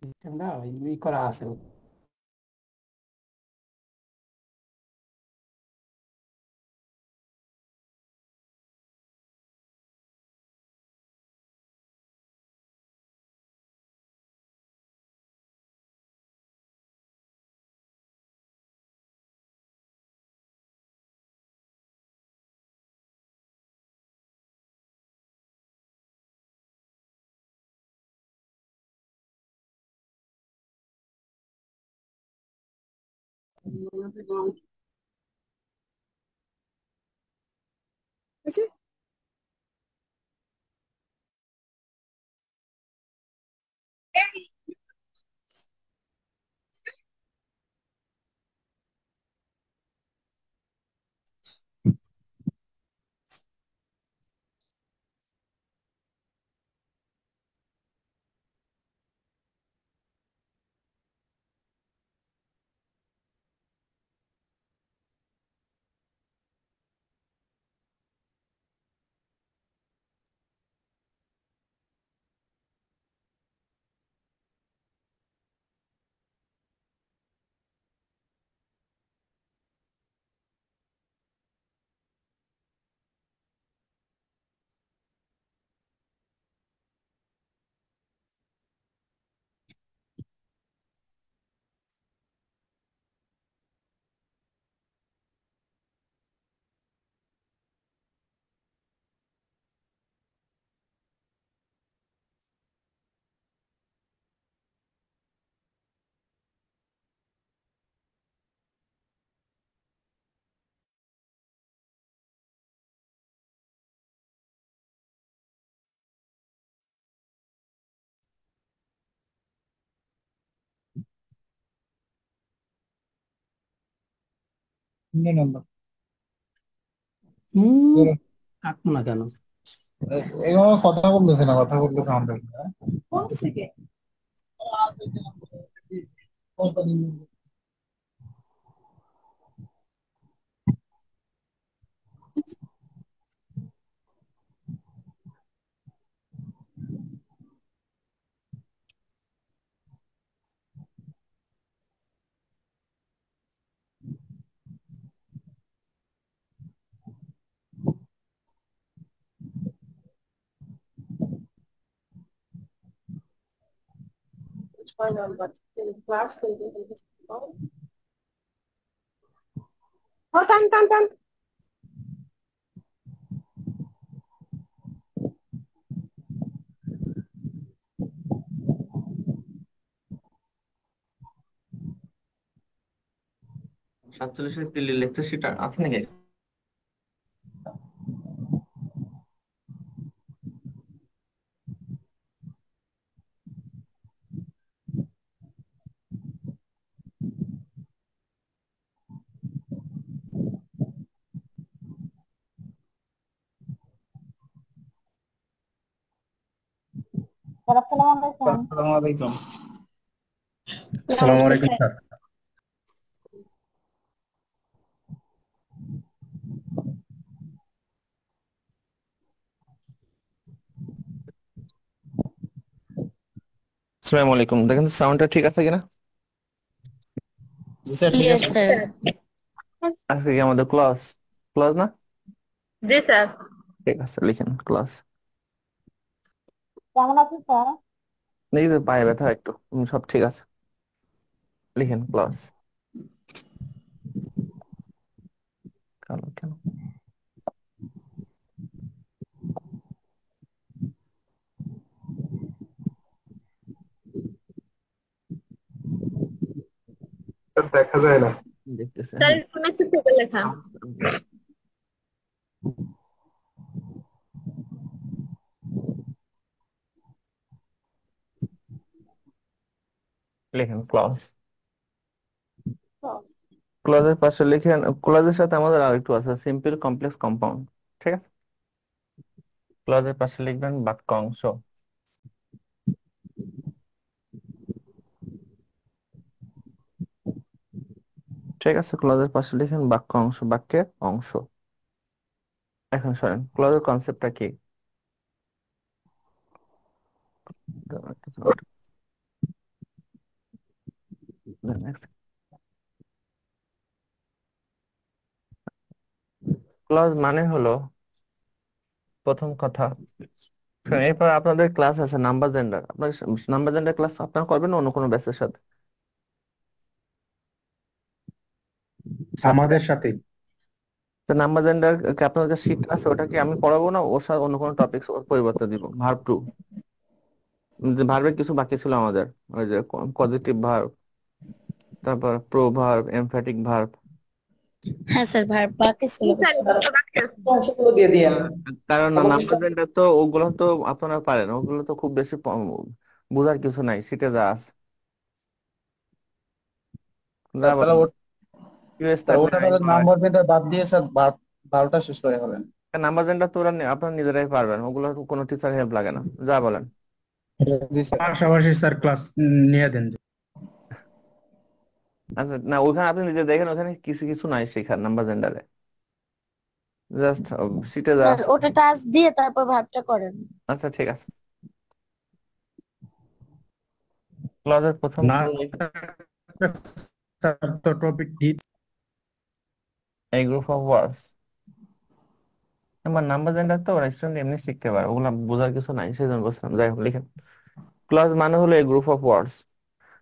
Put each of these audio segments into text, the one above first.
সিস্টেমটা ই করা আছে। তিন নম্বর। হুম। থাকবো না কেন? এইভাবে কথা বলতেছে না, কথা বলতেছে আমাদের। ছয় নাম্বার ক্লাস। ও টান টান টান। 47-এর দিল্লি লেকচার সেটা আপনি কে? আসসালামু আলাইকুম। আসসালামু আলাইকুম। আসসালামু ওয়ালাইকুম আলাইকুম আসসালাম। স্যার। আসসালামু আলাইকুম, দেখেন তো সাউন্ডটা ঠিক আছে কিনা? জি স্যার, ঠিক ইয়েস আছে। স্যার। আজকে কি আমাদের ক্লাস? ক্লাস না? জি স্যার। ঠিক আছে, লিখেন ক্লাস। কেমন আছেন স্যার? দেখি যে পায়ে ব্যথা একটু, সব ঠিক আছে। লিখেন ক্লাস। কালো কেন? স্যার, দেখা যায় না। দেখতেছে, স্যার হ্যাঁ। কোন একটু থেকে লেখা। লিখেন ক্লাস। ক্লজের পাশে লিখেন, ক্লজের সাথে আমাদের আর একটু আছে, সিম্পল কমপ্লেক্স কম্পাউন্ড। ঠিক আছে, ক্লজের পাশে লিখবেন বাক্যাংশ। ঠিক আছে, ক্লজের পাশে লিখেন বাক্যাংশ, বাক্যের অংশ। এখন শোনেন ক্লজের কনসেপ্টটা কি। ক্লজ মানে হলো প্রথম কথা। এরপর আপনাদের ক্লাস আছে নাম্বার জেন্ডার, আপনার নাম্বার জেন্ডার ক্লাস আপনারা করবেন না অন্য কোনো ব্যাচের সাথে? সাথে আমাদের সাথে। তো নাম্বার জেন্ডার আপনাদের কাছে শীট আছে, ওটা কি আমি পড়াবো না ওর সাথে অন্য কোনো টপিক ওর পরিবর্তে দিব? ভার্ব টু, যে ভার্বের কিছু বাকি ছিল আমাদের, ওই যে পজিটিভ ভার্ব, তারপর প্রো ভার্ব, এমফ্যাটিক ভার্ব। হ্যাঁ স্যার, বাকি ছিল স্যার কিছু। এগুলো তো বাকি আছে। অংশগুলো দিয়ে দিয়েন। কারণ নাম্বার অবশিষ্ট জেন্ডার তো ওগুলো তো আপনারা পারেন, ওগুলো তো খুব বেশি বোঝার কিছু নাই, শিটে যা আছে যা স্যার তাহলে বলেন। ওটা ইউএস স্যার থাকলে ওটা আই তাহলে নয়। নাম্বার যেটা বাদ দিয়ে স্যার 12টা শেষ করে হলেন। নাম্বার জেন্ডার তো ওরা আপনারা নিজেরাই পারবেন, ওগুলো কোনো টিচার হেল্প লাগে না, যা বলেন। জি স্যার। পাশাপাশি স্যার ক্লাস নিয়ে দেন। আচ্ছা না, ওখানে আপনি নিজে দেখেন, ওখানে কিছু কিছু নাই শেখার নাম্বার জেন্ডারে, জাস্ট শিটে যা স্যার আছে। ওটা টাচ দিয়ে তারপর ভাবটা করেন। আচ্ছা ঠিক আছে। ক্লজের প্রথম না ক্লু, স্যার তো টপিক দি। এই গ্রুপ অফ ওয়ার্ডস। আমার নাম্বার জেন্ডার তো ওরা স্টুডেন্ট এমনি শিখতে পারে, ওগুলো বোঝার কিছু নাই, সেই জন্য বলছিলাম। যাই হোক লিখেন, ক্লজ মানে হলো এই গ্রুপ অফ ওয়ার্ডস।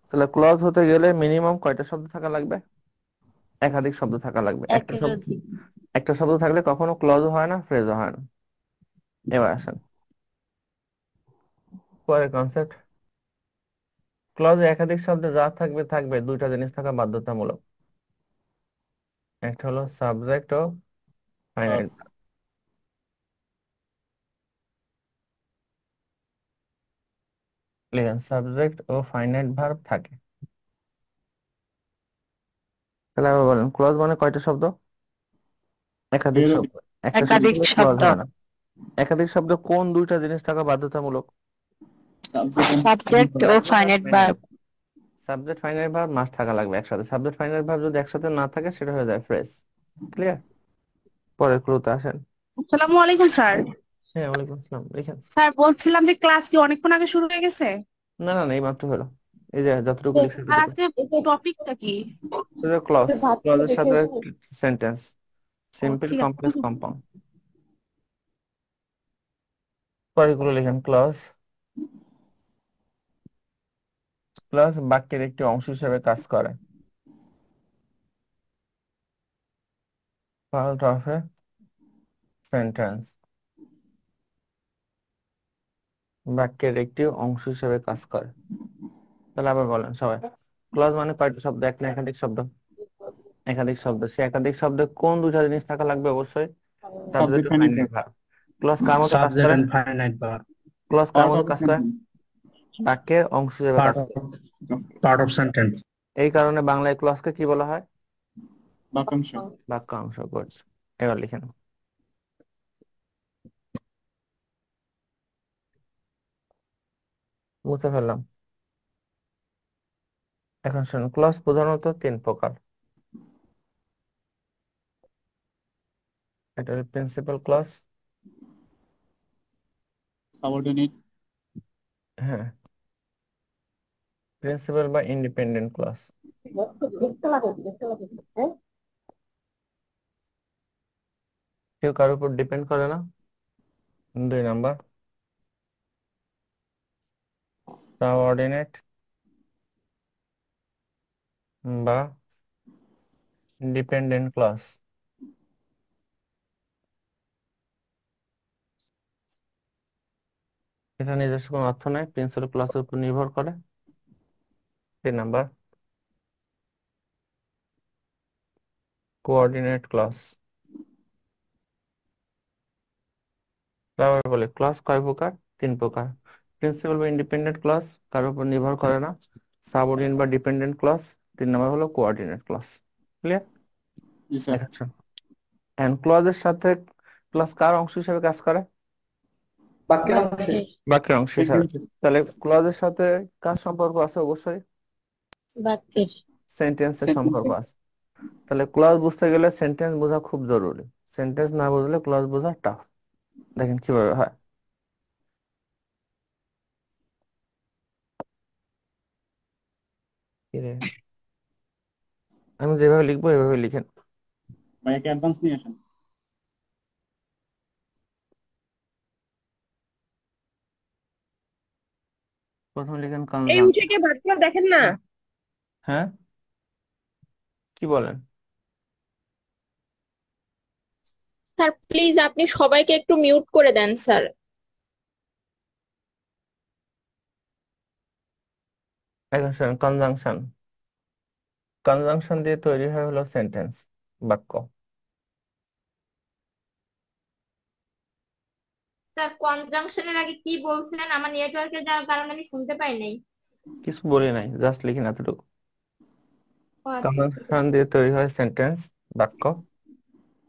তাহলে ক্লজ হতে গেলে মিনিমাম কয়টা শব্দ থাকা লাগবে? একাধিক শব্দ থাকা লাগবে। একের অধিক। একটা শব্দ থাকলে কখনো ক্লজও হয় না, ফ্রেজও হয় না। এবার আসেন পরের কনসেপ্ট। ক্লজে একাধিক শব্দে যা থাকবে থাকবে দুইটা জিনিস থাকা বাধ্যতামূলক। একটা হলো সাবজেক্ট ও ফাইনাইট। লিখেন সাবজেক্ট ও ফাইনাইট ভার্ব থাকে। তাহলে আবার বলেন, ক্লজ মানে কয়টা শব্দ? একাধিক শব্দ। একটা শব্দ একাধিক হলে ক্লজ শব্দ। হয় না। একাধিক শব্দ কোন দুইটা জিনিস থাকা বাধ্যতামূলক? সাবজেক্ট ও finite verb. Subject finite verb must থাকা লাগবে একসাথে। সাবজেক্ট ফাইনাইট ভার্ব যদি একসাথে না থাকে সেটা হয়ে যায় ফ্রেজ। ক্লিয়ার? পরের ক্লুতে আসেন। আসসালামু আলাইকুম স্যার। হ্যাঁ ওয়ালাইকুম আসসালাম, লিখেন। স্যার বলছিলাম যে ক্লাস কি অনেকক্ষণ আগে শুরু হয়ে গেছে? না না না, এই মাত্র হলো, এই যে যতটুকু লিখছে আর এতটুকু। আজকে টপিকটা কি? ক্লজ, ক্লজের সাথে সেন্টেন্স, সিম্পল ঠিক আছে। Complex compound. পরেরগুলো লিখেন। ক্লজ, ক্লজ বাক্যের একটি অংশ হিসেবে কাজ করে। পার্ট অফ এ সেন্টেন্স, বাক্যের একটি অংশ হিসেবে কাজ করে। তাহলে আবার বলেন সবাই, ক্লজ মানে কয়টা শব্দ? এক না একাধিক শব্দ? একাধিক শব্দ। সে একাধিক শব্দে কোন দুটা জিনিস থাকা লাগবে অবশ্যই? সাবজেক্ট সাবজেক্ট ও finite finite verb. Verb. Clause কার মতো কাজ সাবজেক্ট করে? And finite verb. ক্লজ কার পার্ট মতো অফ কাজ করে? বাক্যের অংশ হিসেবে পার্ট কাজ অফ করে। Part of sentence. এই কারণে বাংলায় ক্লজকে কি বলা হয়? বাক্যাংশ। বাক্যাংশ। গুড। এবার লিখেন। মুছে ফেললাম। এখন শুনুন, ক্লজ প্রধানত তিন প্রকার। এটা হলো প্রিন্সিপাল ক্লজ। সাবঅর্ডিনেট। হ্যাঁ, প্রিন্সিপাল বা ইন্ডিপেন্ডেন্ট ক্লজ। কেউ কারোর উপর ডিপেন্ড করে না। 2 নাম্বার, সাবঅর্ডিনেট বা ডিপেন্ডেন্ট ক্লজ। এটা নিজস্ব কোনো অর্থ নেই, প্রিন্সিপাল ক্লজের উপর নির্ভর করে। 3 নাম্বার, কোঅর্ডিনেট ক্লজ। তারপর বলে ক্লজ কয় প্রকার? 3 প্রকার। প্রিন্সিপাল বা ইন্ডিপেন্ডেন্ট ক্লজ, কারোর উপর নির্ভর করে না। সাবঅর্ডিনেট বা ডিপেন্ডেন্ট ক্লজ। 3 নাম্বার হলো কোঅর্ডিনেট ক্লজ। ক্লিয়ার? জি স্যার। আচ্ছা, এন্ড ক্লজের সাথে ক্লজ কার অংশ হিসেবে কাজ করে? বাক্যের অংশে। বাক্যের। বাক্যের অংশ হিসাবে। তাহলে ক্লজের সাথে কার সম্পর্ক আছে? অবশ্যই বাক্যের। সেন্টেন্সের সম্পর্ক আছে। তাহলে ক্লজ বুঝতে গেলে সেন্টেন্স বোঝা খুব জরুরি। সেন্টেন্স না বুঝলে ক্লজ বোঝা টাফ। দেখেন কিভাবে হয়। কি রে? আমি যেভাবে লিখবো এভাবে লিখেন। ভাই একটা অ্যাডভান্স নিয়ে আসেন। প্রথমে লিখেন এই কনজাংশন। উঠে কে ভার্বগুলো দেখেন না? হ্যাঁ, কি বলেন? স্যার প্লিজ আপনি সবাইকে একটু মিউট করে দেন স্যার। এখন শুনেন, কনজাংশন। কনজাংশন দিয়ে তৈরি হয় হলো সেন্টেন্স, বাক্য। স্যার কনজাংশনের আগে কি বলছিলেন? আমার নেটওয়ার্কের যাওয়ার কারণে আমি শুনতে পাই নাই। কিছু বলি নাই, জাস্ট লিখেন এতটুকু। ও আচ্ছা ঠিক কনজাংশন আছে। দিয়ে তৈরি হয় সেন্টেন্স, বাক্য।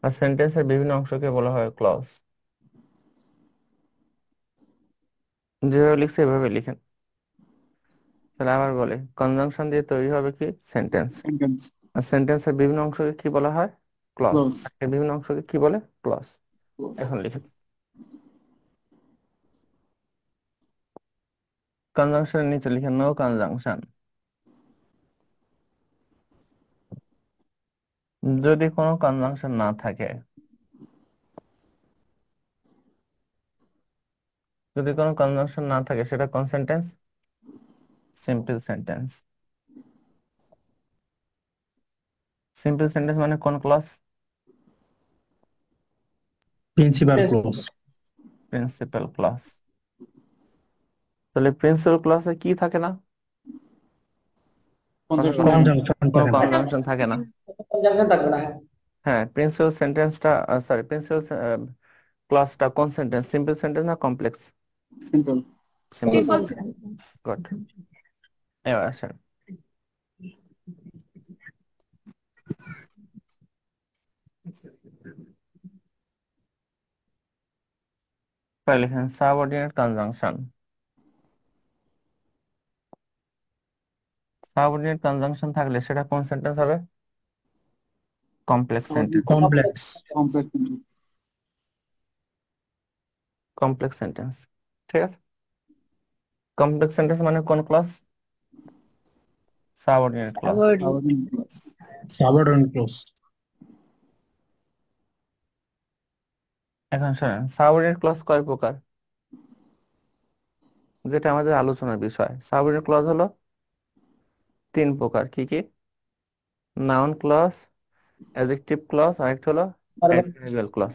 আর সেন্টেন্সের বিভিন্ন অংশকে বলা হয় ক্লজ। যেভাবে লিখছে এভাবে লিখেন। তাহলে আবার বলে, কনজাংশন দিয়ে তৈরি হবে কি? সেন্টেন্স। সেন্টেন্স আর সেন্টেন্সের বিভিন্ন অংশকে কি বলা হয়? ক্লজ। ক্লোজ আর এর বিভিন্ন অংশকে কি বলে? ক্লজ। ক্লোজ। এখন লিখুন, কনজাংশনের নিচে লিখেন নো কনজাংশন। যদি কোনো কনজাংশন না থাকে, যদি কোনো কনজাংশন না থাকে সেটা কোন sentence? Simple sentence. Simple sentence মানে কোন clause? Principal clause. Principal clause. তাহলে প্রিন্সিপাল ক্লজে কি থাকে না? কথা কনজাংশন বলেন। থাকে না। কনজাংশন কোনো থাকে না। কনজাংশন থাকে না। কনজাংশন থাকবে না, হ্যাঁ। হ্যাঁ, প্রিন্সিপাল সেন্টেন্সটা, সরি, প্রিন্সিপাল ক্লজটা কোন সেন্টেন্স? সিম্পল সেন্টেন্স না complex? Simple. Simple. Simple good. এবার আসেন, তাহলে লিখেন সাবঅর্ডিনেট কনজাংশন। সাবঅর্ডিনেট কনজাংশন থাকলে সেটা কোন সেন্টেন্স হবে? Complex sentence. Complex. Complex. Complex sentence, ঠিক আছে। কমপ্লেক্স সেন্টেন্স মানে কোন clause? Subordinate clause. Subordinate. Subordinate clause. এখন শোনেন, সাবঅর্ডিনেট ক্লজ কয় প্রকার, যেটা আমাদের আলোচনার বিষয়। সাবঅর্ডিনেট ক্লজ হলো 3 প্রকার। কি কি? নাউন ক্লজ, অ্যাডজেক্টিভ ক্লজ, আর একটা হলো অ্যাডভার্বিয়াল ক্লজ।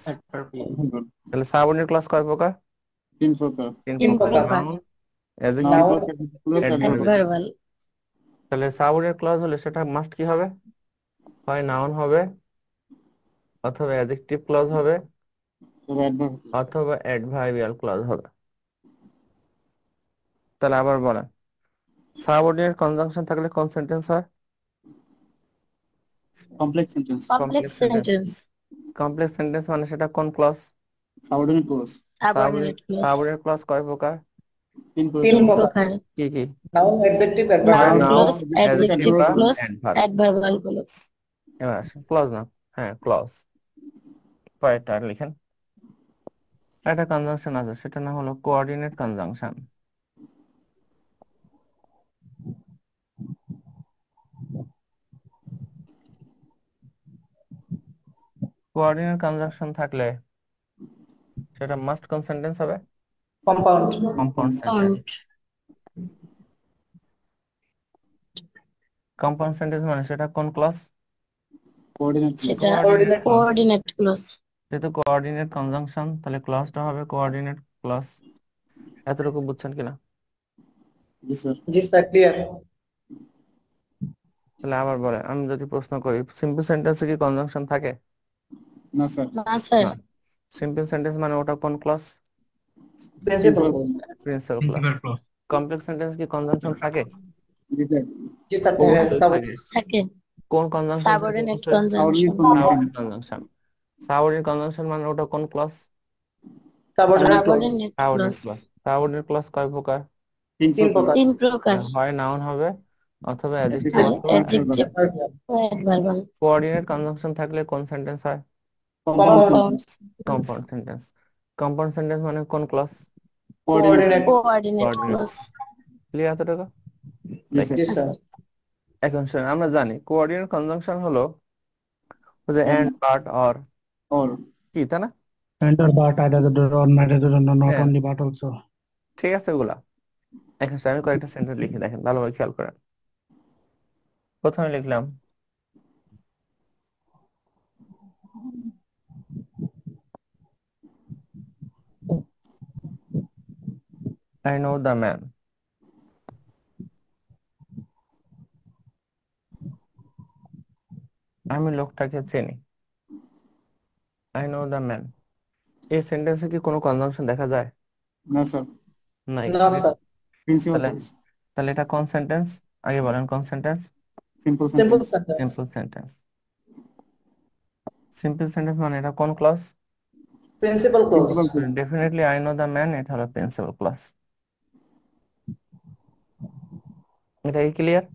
তাহলে সাবঅর্ডিনেট ক্লজ কয় প্রকার? 3 প্রকার। 3 প্রকার। 3 প্রকার। Noun, noun adjective, clause, clause, adverbial. Adverbial. তাহলে সাবঅর্ডিনেট ক্লজ হলে সেটা মাস্ট কি হবে? হয় নাউন হবে, অথবা অ্যাডজেক্টিভ ক্লজ হবে, অ্যাডভার্ব। অথবা অ্যাডভার্বিয়াল ক্লজ হবে। তাহলে আবার বলেন, সাবঅর্ডিনেট কনজাংশন থাকলে কোন সেন্টেন্স হয়? Complex sentence. Complex complex sentence. Sentence. Complex sentence মানে সেটা কোন clause? Subordinate clause. Subordinate clause. Subordinate clause কয় প্রকার? 3 প্রকার। 3 প্রকার। কি কি? নাউন, অ্যাডজেক্টিভ, হয় noun noun, clause, adjective adjective বা ক্লজ, অ্যাডভার্ব। Adverbial clause. এবার আসেন ক্লজ না, হ্যাঁ ক্লজ। কয়টা লিখেন। একটা কনজাংশন আছে, সেটা না হলো কোঅর্ডিনেট কনজাংশন। কোঅর্ডিনেট কনজাংশন থাকলে সেটা মাস্ট কোন সেন্টেন্স হবে? Compound. Compound sentence. Count. Compound sentence মানে সেটা কোন ক্লজ? Coordinate clause. সেটা কোঅর্ডিনেট ক্লজ। Coordinate clause. যেহেতু কোঅর্ডিনেট কনজাংশন, তাহলে ক্লজটা হবে কোঅর্ডিনেট ক্লজ। এতটুকু বুঝছেন কিনা? জি স্যার। জি স্যার, ক্লিয়ার। তাহলে আবার বলে, আমি যদি প্রশ্ন করি, সিম্পল সেন্টেন্সে কি কনজাংশন থাকে? না স্যার। না স্যার। না। সিম্পল সেন্টেন্স মানে ওটা কোন clause? Principal. Principal clause. Principal clause. Complex sentence কি কনজাংশন থাকে? জি স্যার। জি স্যার, থাকে। থাকে। কোন কনজাংশন থাকে? Subordinate conjunction. Subordinate conjunction. Subordinate conjunction মানে ওটা কোন clause? Subordinate subordinate clause. Clause. Subordinate clause কয় প্রকার? 3 প্রকার। 3 প্রকার। হয় নাউন হবে, অথবা অ্যাডজেক্টিভ, হয় অথবা অ্যাডজেক্টিভ ও অ্যাডভার্বাল। কোঅর্ডিনেট কনজাংশন থাকলে কোন সেন্টেন্স হয়? Compound. Compound sentence. Compound sentence মানে কোন clause? Coordinate. Coordinate coordinate. Clause. Clear এতটুকু? জি স্যার। এখন শুনুন, আমরা জানি কোঅর্ডিনেট কনজাংশন হলো ওই যে এন্ড বাট অর or কি, তাই না? Enter but either or neither not হ্যাঁ, only but also. ঠিক আছে ওগুলা। এখন আমি কয়েকটা সেন্টেন্স লিখে দেখেন, ভালোভাবে খেয়াল করেন। প্রথমে লিখলাম আই নো দ্য ম্যান। আমি লোকটাকে চিনি। I know the man. এই সেন্টেন্সে কি কোনো কনজাংশন দেখা যায়? no sir, নাই। No, sir. principal তাহলে clause, তাহলে এটা কোন সেন্টেন্স? আগে বলেন কোন sentence? simple Simple sentence, sentence. Simple sentence. Simple sentence মানে এটা কোন clause? Principal clause. principal clause, definitely I know the man, এটা হলো প্রিন্সিপাল ক্লজ। এটা কি ক্লিয়ার?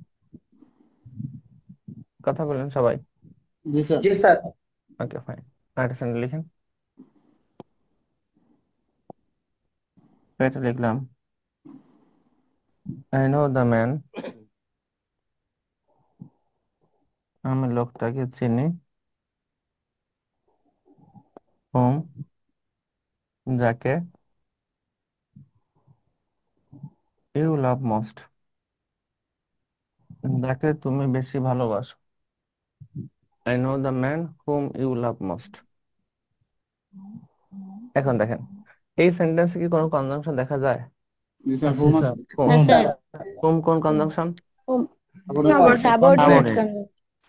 কথা বলেন সবাই। जी sir, Yes, sir. Okay fine, আরেকটা সেন্টেন্স লিখেন। এটা লিখলাম আই নো দ্য ম্যান। আমি লোকটাকে চিনি হুম, যাকে ইউ লাভ মোস্ট, যাকে তুমি বেশি ভালোবাসো। I know the man whom you love most. এখন দেখেন, এই সেন্টেন্সে কি কোনো কনজাংশন দেখা যায়? जी sir, Yes, whom sir. হুম। Yes, sir. হুম কোন conjunction? Subordinate subordinate. conjunction.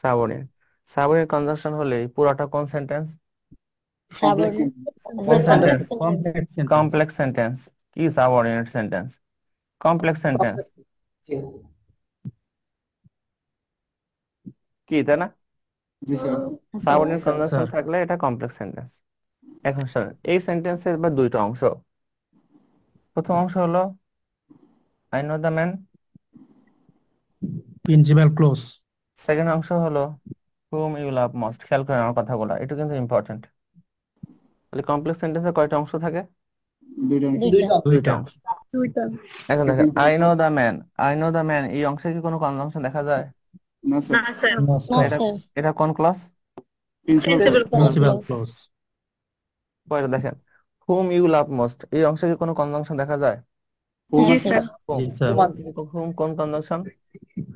Subordinate. Subordinate conjunction হলে পুরাটা কোন সেন্টেন্স? complex Subordinate. sentence, কোন Sir, sentence? complex sentence. Complex sentence. কি সাবঅর্ডিনেট সেন্টেন্স? কমপ্লেক্স সেন্টেন্স কি, তাই না? जी sir, সাবঅর্ডিনেট Sir. কনজাংশন থাকলে এটা কমপ্লেক্স সেন্টেন্স। এখন শুনুন, এই সেন্টেন্সের বা দুইটা অংশ। প্রথম অংশ হলো I know the man. Principal clause. Second অংশ হলো হুম ইউ লাভ মোস্ট। খেয়াল করেন আমার কথাগুলো, এটা কিন্তু ইম্পর্টেন্ট। তাহলে কমপ্লেক্স সেন্টেন্সে কয়টা অংশ থাকে? দুইটা Duita. দুইটা দুইটা। অংশ। এখন দেখেন I know the man, I know the man এই অংশে কি কোনো কনজাংশন দেখা যায়? না স্যার, No, No, sir. এটা sir. এটা কোন clause? Principal Principal Clause. clause. পরে দেখেন হুম ইউ লাভ মোস্ট এই অংশে কি কোনো কনজাংশন দেখা যায়? Yes, sir. হুম Yes, sir. হুম কোন কনজাংশন?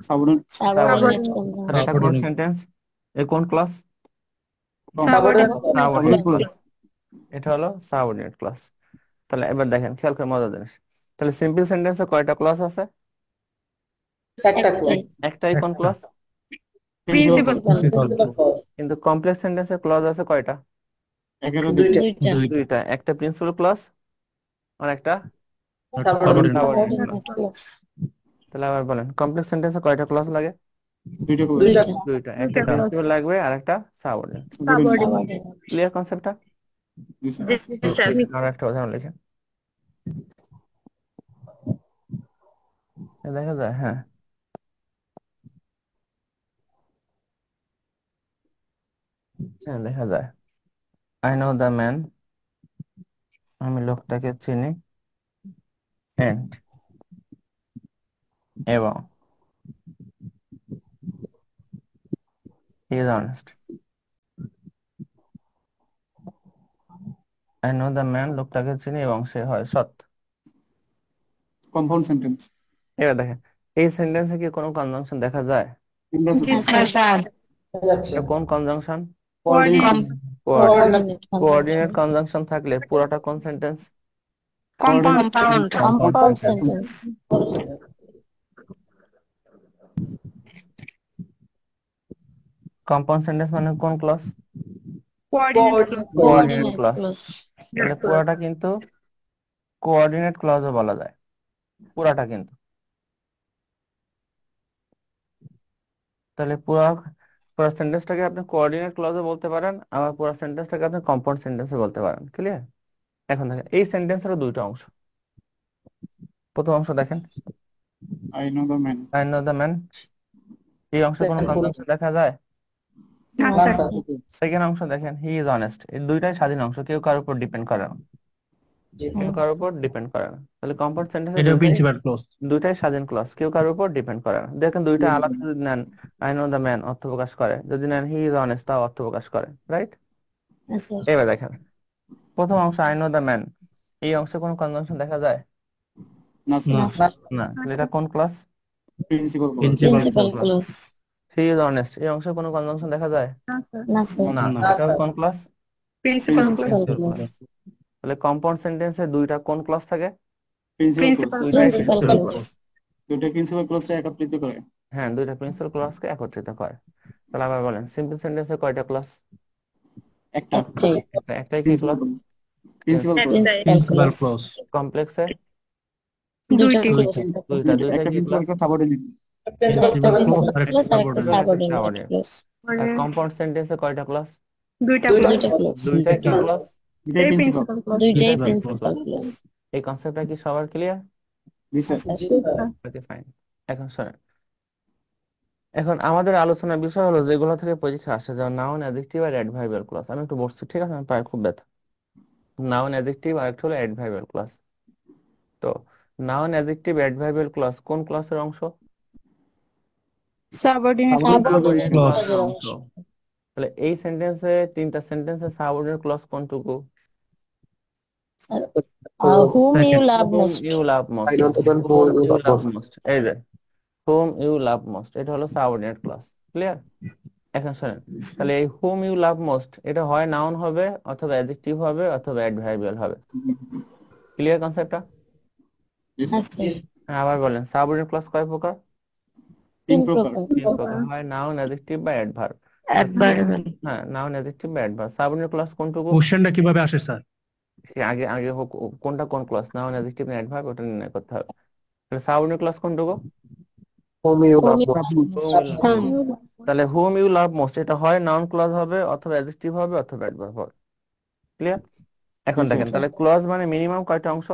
সাবঅর্ডিনেট Subordinate তাহলে এটা কোন Subordinate. সেন্টেন্স? এ কোন clause? Subordinate subordinate clause. Clause. এটা হলো সাবঅর্ডিনেট ক্লজ। তাহলে এবার দেখেন, খেয়াল করে মজার জিনিস। তাহলে সিম্পল সেন্টেন্সে কয়টা ক্লজ আছে? একটা clause. একটাই কোন clause? Principal Principal Principal clause. clause. কিন্তু কমপ্লেক্স সেন্টেন্সে ক্লজ আছে কয়টা? 11 দুইটা। দুইটা, একটা প্রিন্সিপাল ক্লজ আর একটা Subordinate. Subordinate clause. Subordinate clause. তাহলে আবার বলেন, কমপ্লেক্স সেন্টেন্সে কয়টা ক্লজ লাগে? দুইটা করে দুইটা। দুইটা, একটা প্রিন্সিপাল লাগবে আর একটা সাবঅর্ডিনেট। Subordinate. ক্লিয়ার কনসেপ্টটা? জি স্যার, আর একটা উদাহরণ লিখেন। দেখা যায়, হ্যাঁ। হ্যাঁ দেখা যায়। আই নো দ্য ম্যান, আমি লোকটাকে চিনি এন্ড এবং হি is honest. I know the man, লোকটাকে চিনি এবং সে হয় সৎ। কম্পাউন্ড সেন্টেন্স, এবার দেখেন, এই সেন্টেন্সে কি কোনো কনজাংশন দেখা যায়? স্যার। এটা কোন conjunction? Coordinate coordinate conjunction. Conjunction থাকলে পুরোটা কোন sentence? Compound sentence. Compound sentence মানে কোন clause? Coordinate coordinate clause. clause. তাহলে পুরোটা কিন্তু কোঅর্ডিনেট ক্লজও বলা যায়, পুরাটা কিন্তু। তাহলে পুরা পুরো সেন্টেন্সটাকে আপনি কোঅর্ডিনেট ক্লজও বলতে পারেন, আবার পুরো সেন্টেন্সটাকে আপনি কম্পাউন্ড সেন্টেন্সও বলতে পারেন। ক্লিয়ার? এখন দেখেন, এই সেন্টেন্সের দুইটা অংশ। প্রথম অংশ দেখেন, I know the man, I know the man, এই অংশে কোনো কনজাংশন দেখা যায়? No, sir. সেকেন্ড অংশ দেখেন, হি ইজ অনেস্ট। এই দুইটাই স্বাধীন অংশ, কেউ কার উপর ডিপেন্ড করে না। কেউ কারোর উপর ডিপেন্ড করে না। তাহলে কম্পাউন্ড সেন্টেন্সে এটা প্রিন্সিপাল ক্লজ। দুইটাই স্বাধীন ক্লজ, কেউ কারোর উপর ডিপেন্ড করে না। দেখেন দুইটা আলাদা যদি নেন, আই নো দ্য ম্যান অর্থ প্রকাশ করে, যদি নেন হি ইজ অনেস্ট তাও অর্থ প্রকাশ করে, রাইট? এবার দেখেন প্রথম অংশ আই নো দ্য ম্যান, এই অংশে কোনো কনজাংশন দেখা যায় না না, স্যার, না। তাহলে এটা কোন clause? Principal clause. Principal clause. He is honest, এই অংশে কোনো কনজাংশন দেখা যায় না। না, এটা কোন ক্লজ? Principal principal clause. তাহলে কম্পাউন্ড সেন্টেন্সে দুইটা কোন ক্লজ থাকে? Principal clause. দুইটাই প্রিন্সিপাল প্রিন্সিপাল ক্লজ। ক্লজ। দুটো প্রিন্সিপাল ক্লজটা একত্রিত করে। হ্যাঁ, দুইটা প্রিন্সিপাল ক্লজকে একত্রিত করে। তাহলে আবার বলেন সিম্পল সেন্টেন্সে কয়টা ক্লজ? একটা একটাই কি clause? Principal clause. Principal clause. কমপ্লেক্সে দুইটি দুইটা একটা কি ক্লজ? প্রিন্সিপালকে সাবঅর্ডিনেট। প্রিন্সিপাল ক্লজ আর একটা সাবঅর্ডিনেট। সাবঅর্ডিনেট। আর কম্পাউন্ড সেন্টেন্সে কয়টা ক্লজ? দুইটা দুইটাই কি ক্লজ? দুটাই প্রিন্সিপাল। দুইটাই প্রিন্সিপাল ক্লজ। এই কনসেপ্টটা কি সবার ক্লিয়ার? জি স্যার। Okay fine. এখন শোনেন, এখন আমাদের আলোচনার বিষয় হলো যেগুলো থেকে পরীক্ষা আসে, যেমন নাউন, অ্যাডজেক্টিভ আর অ্যাডভার্বিয়াল ক্লজ। আমি একটু বসছি, ঠিক আছে? আমার পায়ে খুব ব্যথা। নাউন, অ্যাডজেক্টিভ আর একটা হলো অ্যাডভার্বিয়াল ক্লজ। তো নাউন, অ্যাডজেক্টিভ, অ্যাডভার্বিয়াল ক্লজ কোন ক্লজের অংশ? Subordinate subordinate clause. ক্লজের অংশ। তাহলে এই সেন্টেন্সে, তিনটা সেন্টেন্সে সাবঅর্ডিনেট ক্লজ কোনটুকু? whom you love whom most. you love most. whom you love most, এই যে whom you love most, এটা হলো সাবঅর্ডিনেট ক্লজ। ক্লিয়ার? এখন শোনেন, তাহলে এই whom you love most এটা হয় নাউন হবে, অথবা অ্যাডজেক্টিভ হবে, অথবা অ্যাডভার্বিয়াল হবে। ক্লিয়ার কনসেপ্টটা? জি স্যার। হ্যাঁ, আবার বলেন সাবঅর্ডিনেট ক্লজ কয় প্রকার? তিন প্রকার। তিন প্রকার হয়, নাউন, অ্যাডজেক্টিভ বা অ্যাডভার্ব। হ্যাঁ, নাউন, অ্যাডজেক্টিভ বা অ্যাডভার্ব। সাবঅর্ডিনেট ক্লজ কোনটুকু? কোশ্চেনটা কিভাবে আসে স্যার? সে আগে আগে হোক কোনটা কোন ক্লজ, নাউন, অ্যাডজেক্টিভ না অ্যাডভার্ব, ওটা নির্ণয় করতে হবে। তাহলে সাবঅর্ডিনেট ক্লজ কোনটুকু? Whom you love তাহলে whom you love most এটা হয় নাউন ক্লজ হবে, অথবা অ্যাডজেক্টিভ হবে, অথবা অ্যাডভার্ব হবে। ক্লিয়ার? এখন দেখেন তাহলে ক্লজ মানে মিনিমাম কয়টা অংশ?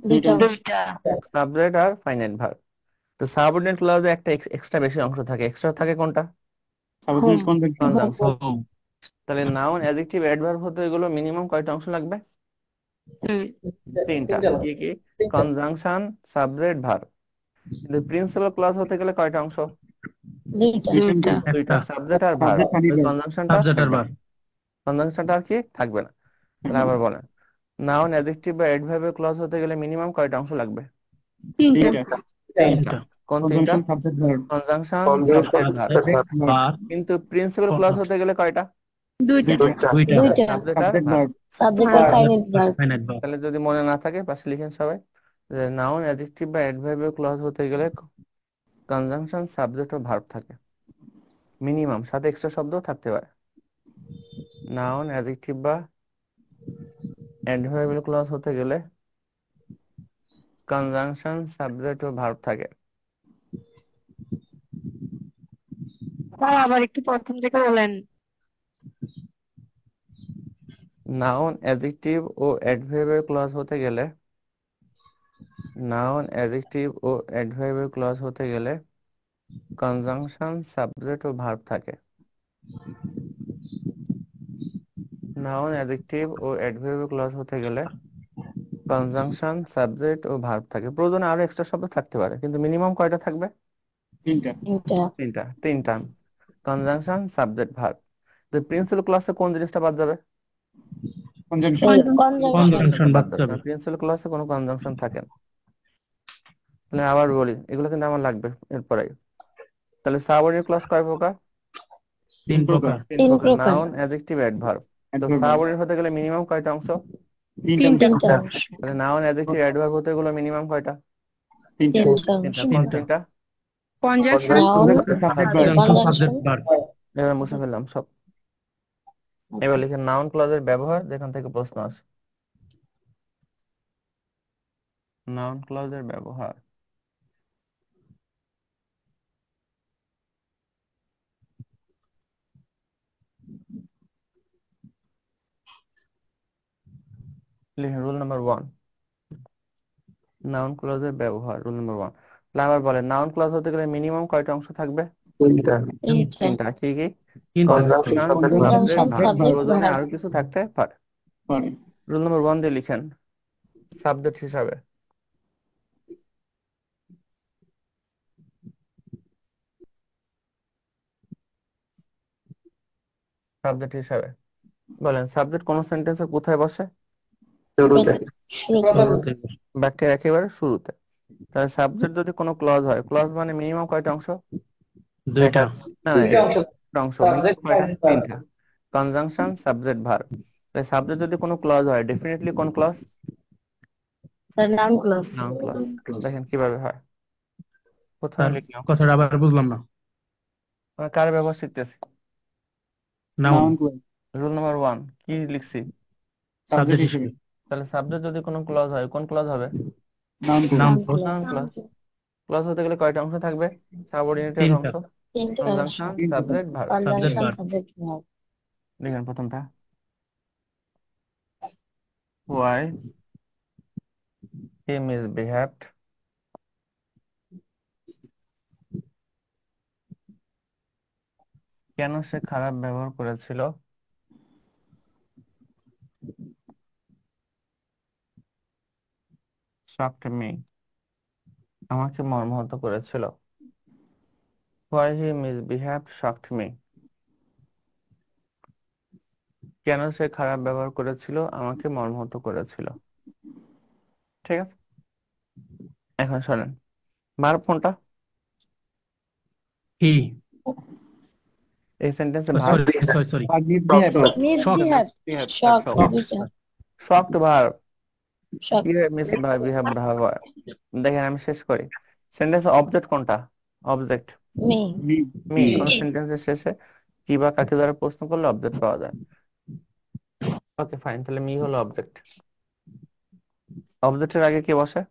দুইটা সাবজেক্ট আর ফাইনাইট ভার্ব। তো সাবঅর্ডিনেট ক্লজে একটা এক্সট্রা বেশি অংশ থাকে, এক্সট্রা থাকে কোনটা? Subordinate conjunction. কনজাংশন। তাহলে নাউন, অ্যাডজেক্টিভ, অ্যাডভার্ব হতে এগুলো মিনিমাম কয়টা অংশ লাগবে? তিনটা। কি কি? Conjunction, subject, verb. কিন্তু প্রিন্সিপাল ক্লজ হতে গেলে কয়টা অংশ? দুইটা, একটা সাবজেক্ট আর ভার্ব। কনজাংশনটা সাবজেক্ট আর ভার্ব। কনজাংশনটা আর কি থাকবে না। তাহলে আবার বলেন নাউন, অ্যাডজেক্টিভ বা অ্যাডভার্বের ক্লজ হতে গেলে মিনিমাম কয়টা অংশ লাগবে? তিনটা। কোন তিনটা? Conjunction, subject, verb. Conjunction, subject, verb. আর কিন্তু প্রিন্সিপাল ক্লজ হতে গেলে কয়টা? দুইটা সাবজেক্ট আর সাবজেক্ট, ভার্ব। ভার্ব। সাবজেক্ট আর ফাইনাইট ভার্ব। Finite verb. তাহলে যদি মনে না থাকে পাশে লিখেন সবাই, যে নাউন, অ্যাডজেক্টিভ বা অ্যাডভার্বের ক্লজ হতে গেলে কনজাংশন, সাবজেক্ট ও ভার্ব থাকে মিনিমাম, সাথে এক্সট্রা শব্দও থাকতে পারে। নাউন, অ্যাডজেক্টিভ বা অ্যাডভার্বিয়াল ক্লজ হতে গেলে কনজাংশন, সাবজেক্ট ও ভার্ব থাকে। আবার একটু প্রথম থেকে বলেন। নাউন, অ্যাডজেক্টিভ ও অ্যাডভার্বিয়াল ক্লজ হতে গেলে, নাউন, অ্যাডজেক্টিভ ও অ্যাডভার্বিয়াল ক্লজ হতে গেলে কনজাংশন, সাবজেক্ট ও ভার্ব থাকে। নাউন, অ্যাডজেক্টিভ ও অ্যাডভার্বিয়াল ক্লজ হতে গেলে কনজাংশন, সাবজেক্ট ও ভার্ব থাকে। প্রয়োজনে আরো এক্সট্রা শব্দ থাকতে পারে, কিন্তু মিনিমাম কয়টা থাকবে? তিনটা। তিনটা। Conjunction, subject, verb. তো প্রিন্সিপাল ক্লাসে কোন জিনিসটা বাদ যাবে? কনজাংশন। কনজাংশন বাদ যাবে। প্রিন্সিপাল ক্লাসে কোনো কনজাংশন থাকে না। তাহলে আবার বলি, এগুলো কিন্তু আমার লাগবে এরপরে। তাহলে সাবঅর্ডিনেট ক্লজ কয় প্রকার? তিন প্রকার। Noun, adjective, adverb. তো সাবঅর্ডিনেট হতে গেলে মিনিমাম কয়টা অংশ? তিনটা। তাহলে নাউন, অ্যাডজেক্টিভ, অ্যাডভার্ব হতে গেলে মিনিমাম কয়টা? তিনটা। কোন তিনটা? Conjunction, subject verb. এবার মুছে ফেললাম সব। এবার লিখে নাউন ক্লজের ব্যবহার, যেখান থেকে প্রশ্ন আসে। নাউন ক্লজের ব্যবহার। লিখেন রুল নাম্বার 1, নাউন ক্লজের ব্যবহার। রুল নাম্বার 1, তাহলে আবার বলেন নাউন ক্লজ হতে গেলে মিনিমাম কয়টা অংশ থাকবে? তিনটা। কি কি? Conjunction, subject, verb. প্রয়োজনে আরো কিছু থাকতে পারে। রুল নাম্বার 1 দিয়ে লিখেন সাবজেক্ট হিসাবে। সাবজেক্ট হিসাবে বলেন, সাবজেক্ট কোন সেন্টেন্সে কোথায় বসে? শুরুতে। শুরুতে শুরুতে বসে। বাক্যের একেবারে শুরুতে। তাহলে সাবজেক্ট যদি কোনো ক্লজ হয়, ক্লজ মানে মিনিমাম কয়টা অংশ? দুইটা। না না, একটা অংশ মিনিমাম কয়টা? তিনটা। Conjunction, subject, verb. সাবজেক্ট যদি কোনো ক্লজ হয়, ডেফিনেটলি কোন clause? Sir noun clause. Noun clause. দেখেন কিভাবে হয়। প্রথমে স্যার লিখলাম, কথাটা আবার বুঝলাম না। আমরা কার ব্যবহার শিখতেছি। Noun noun clause rule number 1 কি লিখছি? সাবজেক্ট সাবজেক্ট হিসেবে হিসেবে। তাহলে সাবজেক্ট যদি কোনো ক্লজ হয়, কোন ক্লজ হবে? Noun clause noun noun clause. Clause. Noun clause. Clause হতে গেলে কয়টা অংশ থাকবে? সাবঅর্ডিনেটেড তিনটা। অংশ। তিনটে অংশ। Conjunction, subject, verb. Subject conjunction verb. Subject verb. দেখেন প্রথমটা, why he misbehaved, কেন সে খারাপ ব্যবহার করেছিল। shocked me, আমাকে মর্মাহত করেছিল। why he misbehaved shocked me, কেন সে খারাপ ব্যবহার করেছিল আমাকে মর্মাহত করেছিল। ঠিক আছে, এখন শোনেন, ভার্ব কোনটা? হি। এই সেন্টেন্সে ভার্ব সরি সরি সরি। আর মিসবিহেভ মিসবিহেভ, শক দুইটা। Shocked verb. শক। কি মিসবিহেভ ভার্ব হয়। দেখেন আমি শেষ করি। সেন্টেন্সে অবজেক্ট কোনটা? Object me. Me me. কোন সেন্টেন্সের শেষে কি বা কাকে দ্বারা প্রশ্ন করলে অবজেক্ট পাওয়া যায়। ওকে ফাইন, তাহলে মি হলো অবজেক্ট। অবজেক্টের আগে কে বসে?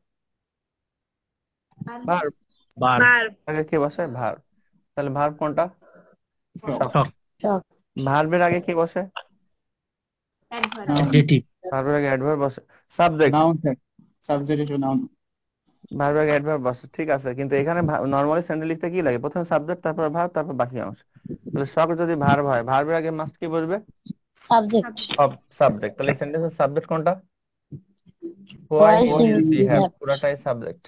ভার্ব। বার। আগে কে বসে? ভার্ব। তাহলে ভার্ব কোনটা? শক। শক। ভার্বের আগে কে বসে? অ্যাডভার্ব। অ্যাডজেক্টিভ। ভার্বের আগে অ্যাডভার্ব বসে। সাবজেক্ট। নাউন সাবজেক্ট হিসেবে নাউন ভার্বের আগে অ্যাডভার্ব বসে, ঠিক আছে, কিন্তু এখানে নর্মালি সেন্টেন্স লিখতে কি লাগে? প্রথমে সাবজেক্ট, তারপর ভার্ব, তারপর বাকি অংশ। তাহলে শক যদি ভার্ব হয়, ভার্বের আগে মাস্ট কি বসবে? সাবজেক্ট। সাবজেক্ট। তাহলে এই সেন্টেন্সের সাবজেক্ট কোনটা? Why why he he misbehave, misbehaved. পুরাটাই সাবজেক্ট।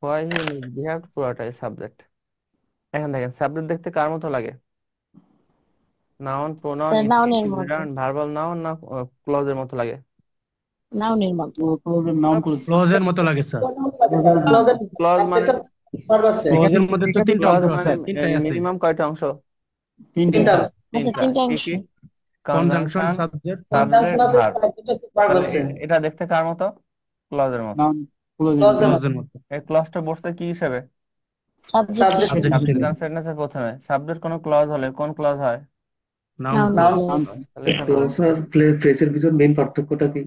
হোয়াই হি মিসবিহেভ পুরাটাই সাবজেক্ট। এখন দেখেন সাবজেক্ট দেখতে কার মতো লাগে? নাউন, প্রোনাউন, স্যার নাউনের ইনফিনিটিভ, মতো। জিরান্ড, ভার্বাল নাউন না ক্লজের মতো লাগে? নাউনের মতো। নাউন ক্লজ ক্লজের মতো লাগে স্যার। ক্লজ মানে এখানে, ক্লজের মধ্যে তো এখানে তিনটা ক্লজ অংশ মানে আছে, তিনটাই আছে। মিনিমাম কয়টা অংশ? তিনটা আচ্ছা, তিনটা। তিনটা কি অংশ। কি? Conjunction, conjunction, subject, subject, verb. তাহলে এটা দেখতে কার মতো? ক্লজের মতো। নাউন ক্লজ ক্লজের মতো। এই ক্লজটা বসতে কি হিসেবে? সাবজেক্ট হিসেবে। সাবজেক্ট হিসেবে। সেন্টেন্সের প্রথমে সাবজেক্ট কোনো ক্লজ হলে কোন ক্লজ হয়? Noun noun clause. ক্লজ। তাহলে এখানে ফ্রেজের ভিতর মেইন পার্থক্যটা কি?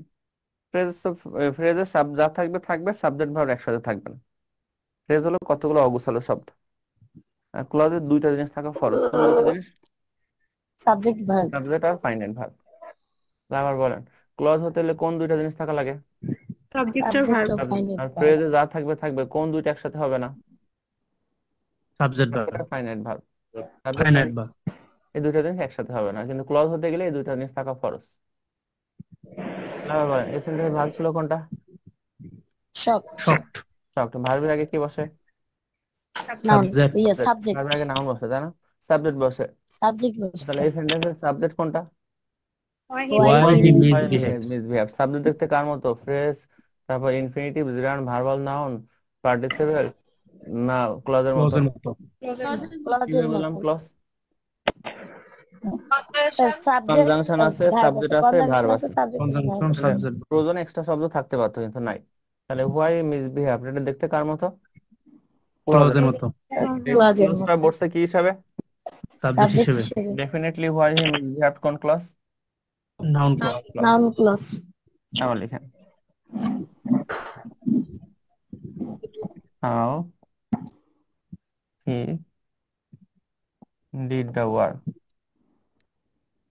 ফ্রেজে যা থাকবে থাকবে, সাবজেক্ট ভার্ব একসাথে থাকবে না। ফ্রেজ হলো কতগুলো অগোছালো শব্দ, আর ক্লজে দুইটা জিনিস থাকা ফরজ। কোন দুইটা জিনিস? Subject verb. সাবজেক্ট আর ফাইনাল ভার্ব। আবার বলেন, ক্লজ হতে হলে কোন দুইটা জিনিস থাকা লাগে? সাবজেক্ট আর সাবজেক্ট ভার্ব। ও ফাইনাল আর ভার্ব। ফ্রেজে যা থাকবে থাকবে, কোন দুইটা একসাথে হবে না? Subject verb. Finite verb. Subject finite verb. এই দুইটা জিনিস একসাথে হবে না, কিন্তু ক্লজ হতে গেলে এই দুইটা জিনিস থাকা ফরজ। আবার বলেন, এই সেন্টেন্সে ভার্ব ছিল কোনটা? শক। শকড। ভার্বের আগে কি বসে? নাউন। সাবজেক্ট। সাবজেক্ট। ভার্বের আগে নাউন বসে, তাই না? সাবজেক্ট বসে। সাবজেক্ট তাহলে বসছে। এই সেন্টেন্সের সাবজেক্ট কোনটা? Why Why he he misbehaved. misbehaves. Misbehave. Subject দেখতে কার মতো? ফ্রেজ, তারপর ইনফিনিটিভ, জিরান্ড, ভার্বাল নাউন, পার্টিসিপেল না ক্লজের মতো? ক্লজের মতো। কি ক্লজের বললাম? মতো। ক্লজ। স্যার সাবজেক্ট কনজাংশন আছে, ভার্ব সাবজেক্ট আছে, আছে, কনজাংশন ভার্ব আছে, আছে। সাবজেক্ট আছে, ভার্ব কনজাংশন, আছে। সাবজেক্ট। প্রয়োজনে এক্সট্রা শব্দ থাকতে পারতো, কিন্তু নাই। তাহলে হোয়াই মিসবিহেভ এটা দেখতে কার মতো? ক্লজের ক্লজের মতো। মতো। ক্লজের ক্লজটা মতো। বসছে কি হিসাবে? সাবজেক্ট সাবজেক্ট হিসেবে। হিসেবে। ডেফিনেটলি হোয়াই হি মিসবিহেভ কোন clause? Noun clause. Noun clause. আবার লিখেন, how he did the work,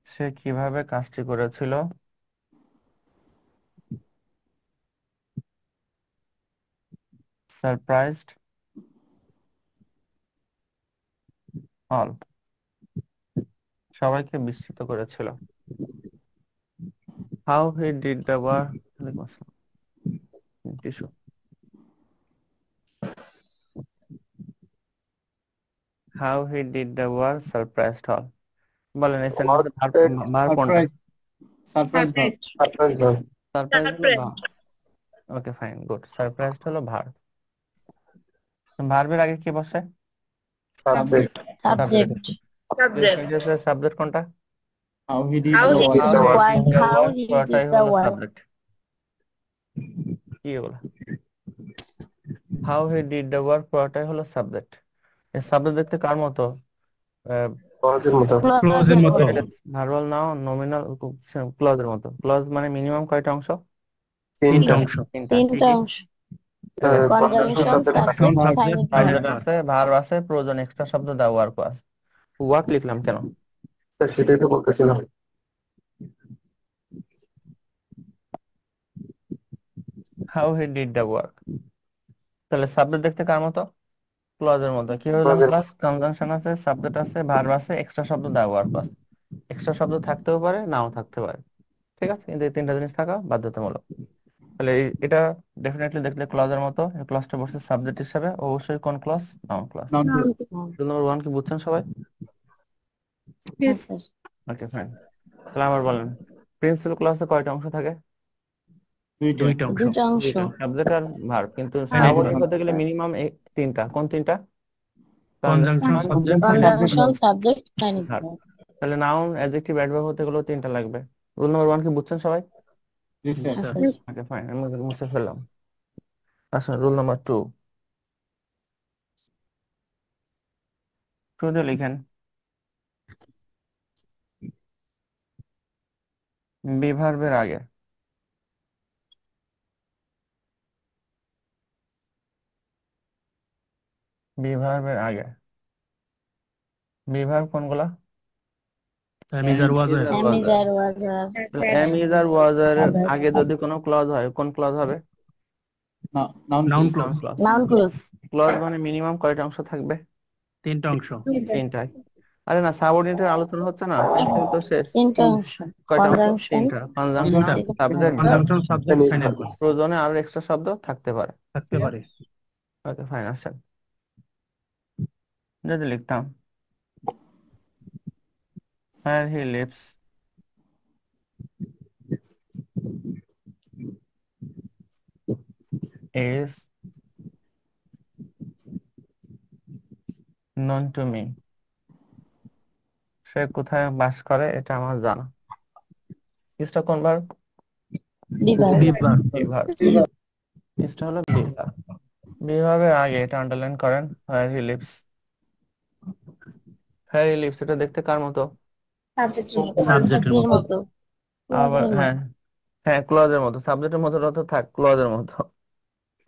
সে কিভাবে কাজটি করেছিল। সারপ্রাইজড অল, সবাইকে বিস্মিত করেছিল। How he did the work, tissue. How he did the work surprised all. বলেন এই সেন্টেন্সে ভার্ব কোনটা? Surprise verb. সারপ্রাইজ সারপ্রাইজ হলো verb. Okay fine, good. Surprised হলো ভার্ব। ভার্বের আগে কি বসে? সাবজেক্ট সাবজেক্ট সাবজেক্ট সাবজেক্ট কোনটা? How he did How the he work. did the Why? The How work he পুরোটাই did the হলো work? Subject. How he did the work পুরোটাই হলো সাবজেক্ট। এই সাবজেক্ট দেখতে কার মতো? ক্লজের মতো ক্লজের মতো ভার্বাল নাউন নমিনাল ক্লজের মতো। ক্লজ মানে মিনিমাম কয়টা অংশ? তিনটা অংশ। তিনটা। কি তিনটা কি? অংশ conjunction conjunction subject subject Subject, finite finite subject verb. আছে, ভার্ব আছে, প্রয়োজন এক্সট্রা শব্দ দা ওয়ার্ক আছে। ওয়ার্ক লিখলাম কেন? সেটাই তো বলতেছিলাম। How he did the work, তাহলে সাবজেক্ট দেখতে কার মতো? ক্লজের মতো। কি হলাম? ক্লজের ক্লাস কনজাংশন আছে, সাবজেক্ট আছে, ভার্ব আছে, এক্সট্রা শব্দ দা ওয়ার্ক আছে। এক্সট্রা শব্দ থাকতেও পারে, নাও থাকতে পারে। ঠিক আছে, কিন্তু এই তিনটা জিনিস থাকা বাধ্যতামূলক। তাহলে এটা ডেফিনেটলি দেখলে ক্লজের মতো। এই ক্লজটা বসছে সাবজেক্ট হিসাবে, অবশ্যই কোন clause? Noun clause. Noun clause. Rule number 1 কি বুঝছেন সবাই? হ্যাঁ স্যার ওকে ফাইন। তাহলে আবার বলেন, প্রিন্সিপাল ক্লজে কয়টা অংশ থাকে? দুইটা। দুইটা অংশ। দুইটা অংশ সাবজেক্ট আর ভার্ব। কিন্তু Finite স্বাভাবিক verb. হতে গেলে মিনিমাম তিনটা। কোন তিনটা? Conjunction, subject, finite verb. Conjunction subject finite verb. তাহলে নাউন, অ্যাডজেক্টিভ, অ্যাডভার্ব হতে গেলেও তিনটা লাগবে। রুল নাম্বার 1 কি বুঝছেন সবাই? জি sir. Yes, sir. Sir okay fine, আমি মুছে ফেললাম। আচ্ছা, রুল নাম্বার 2 শুধু লিখেন বিভার্বের আগে বিভার্বের আগে বিভার্ব কোনগুলা? Am is or was is are. আর am was is are। Are was আর তাহলে এম ইজ আর ওয়াজ এর আগে যদি কোনো ক্লজ হয়, কোন ক্লজ হবে? Noun Noun clause. Noun clause. Clause. Noun clause clause মানে মিনিমাম কয়টা অংশ থাকবে? তিনটা অংশ। তিনটাই। আরে না, সাবঅর্ডিনেটের আলোচনা হচ্ছে না, এখানে তো শেষ। তিনটা অংশ কয়টা অংশ? কনজাংশন তিনটা। Conjunction, subject, verb. Conjunction, subject, finite verb. প্রয়োজনে আরো এক্সট্রা শব্দ থাকতে পারে। থাকতে পারে। Okay fine. আসেন, যদি লিখতাম where he lives is known to me, সে কোথায় বাস করে এটা আমার জানা। ইসটা কোন ভার্ব? ডিভার Deep verb. বিভার্ব। ইসটা হলো বিভার্ব। বিভার্বের আগে এটা আন্ডারলাইন করেন, where he lives। where he lives এটা দেখতে কার মতো? Subject এর এর মতো। মতো আবার ক্লোজের হ্যাঁ, মতো হ্যাঁ ক্লজের মতো। সাবজেক্টের মতো অর্থ থাক, ক্লজের মতো।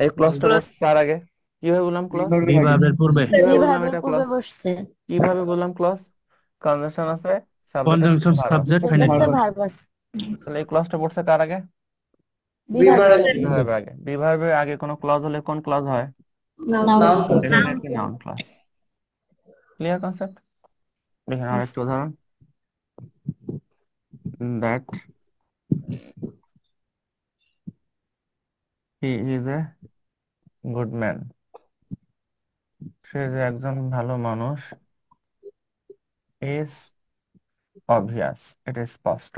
এই ক্লজটা বসছে কার আগে? কিভাবে বললাম ক্লজ? বিভার্বের Be আগে। verb এর পূর্বে। কিভাবে বললাম ডিভার্বের এটা পূর্বে ক্লজ? বসছে কিভাবে বললাম ক্লজ? কনজাংশন আছে, সাবজেক্ট আছে, Conjunction, ভার্ব আছে। subject, সাবজেক্ট finite আছে verb. ভার্ব আছে তাহলে এই ক্লজটা পড়ছে কার আগে? ডিভার্বের আগে বিভার্বের আগে। বিভার্বের আগে কোনো ক্লজ হলে কোন ক্লজ হয়? Noun clause definitely noun clause. Clear concept? দেখেন আরেকটা উদাহরণ, that he is a good man, সে যে একজন ভালো মানুষ, ইজ অবভিয়াস এটা স্পষ্ট।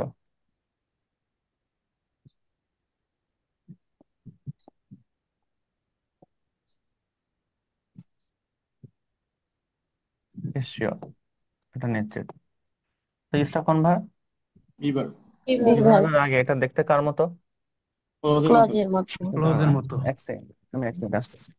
ইজ শিওর এটা নিশ্চিত। তো ইজটা কোন ভার্ব? বিভার্ব। বিভার্ব বিভার্বের আগে এটা দেখতে কার মতো? ক্লজের মতো। ক্লোজের মতো Close এর মতো। এক সেকেন্ড, আমি এক মিনিট আসতেছি।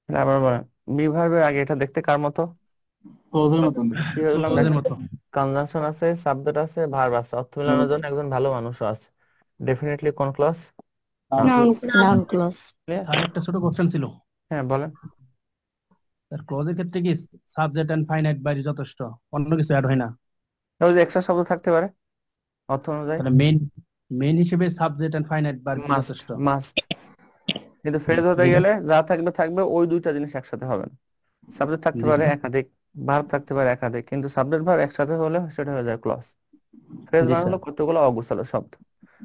আবার বলেন, বি ভার্বের আগে এটা দেখতে কার মতো? ক্লোজের মতন। কি বললাম ক্লোজের দেখতে? মতো। কনজাংশন আছে, সাবজেক্ট আছে, ভার্ব আছে, অর্থ মেলানোর জন্য একজন ভালো মানুষও আছে। ডেফিনেটলি কোন clause? Noun noun clause. Sir একটা ছোট কোশ্চেন ছিল। হ্যাঁ বলেন। স্যার ক্লজের ক্ষেত্রে কি সাবজেক্ট এন্ড ফাইনাইট বাইরে যথেষ্ট, অন্য কিছু অ্যাড হয় না? ওই যে এক্সট্রা শব্দ থাকতে পারে অর্থ অনুযায়ী। তাহলে মেইন হিসেবে সাবজেক্ট এন্ড ফাইনাইট বার কি মাস্ট যথেষ্ট? মাস্ট। কিন্তু ফ্রেজ হতে যেটা গেলে যা থাকবে থাকবে, ওই দুইটা জিনিস একসাথে হবে না। সাবজেক্ট থাকতে জি পারে স্যার। একাধিক, ভার্ব থাকতে পারে একাধিক, কিন্তু সাবজেক্ট ভার্ব একসাথে হলে সেটা হয়ে যায় ক্লজ। ফ্রেজ জি মানে স্যার। হলো কতগুলো অগোছালো শব্দ,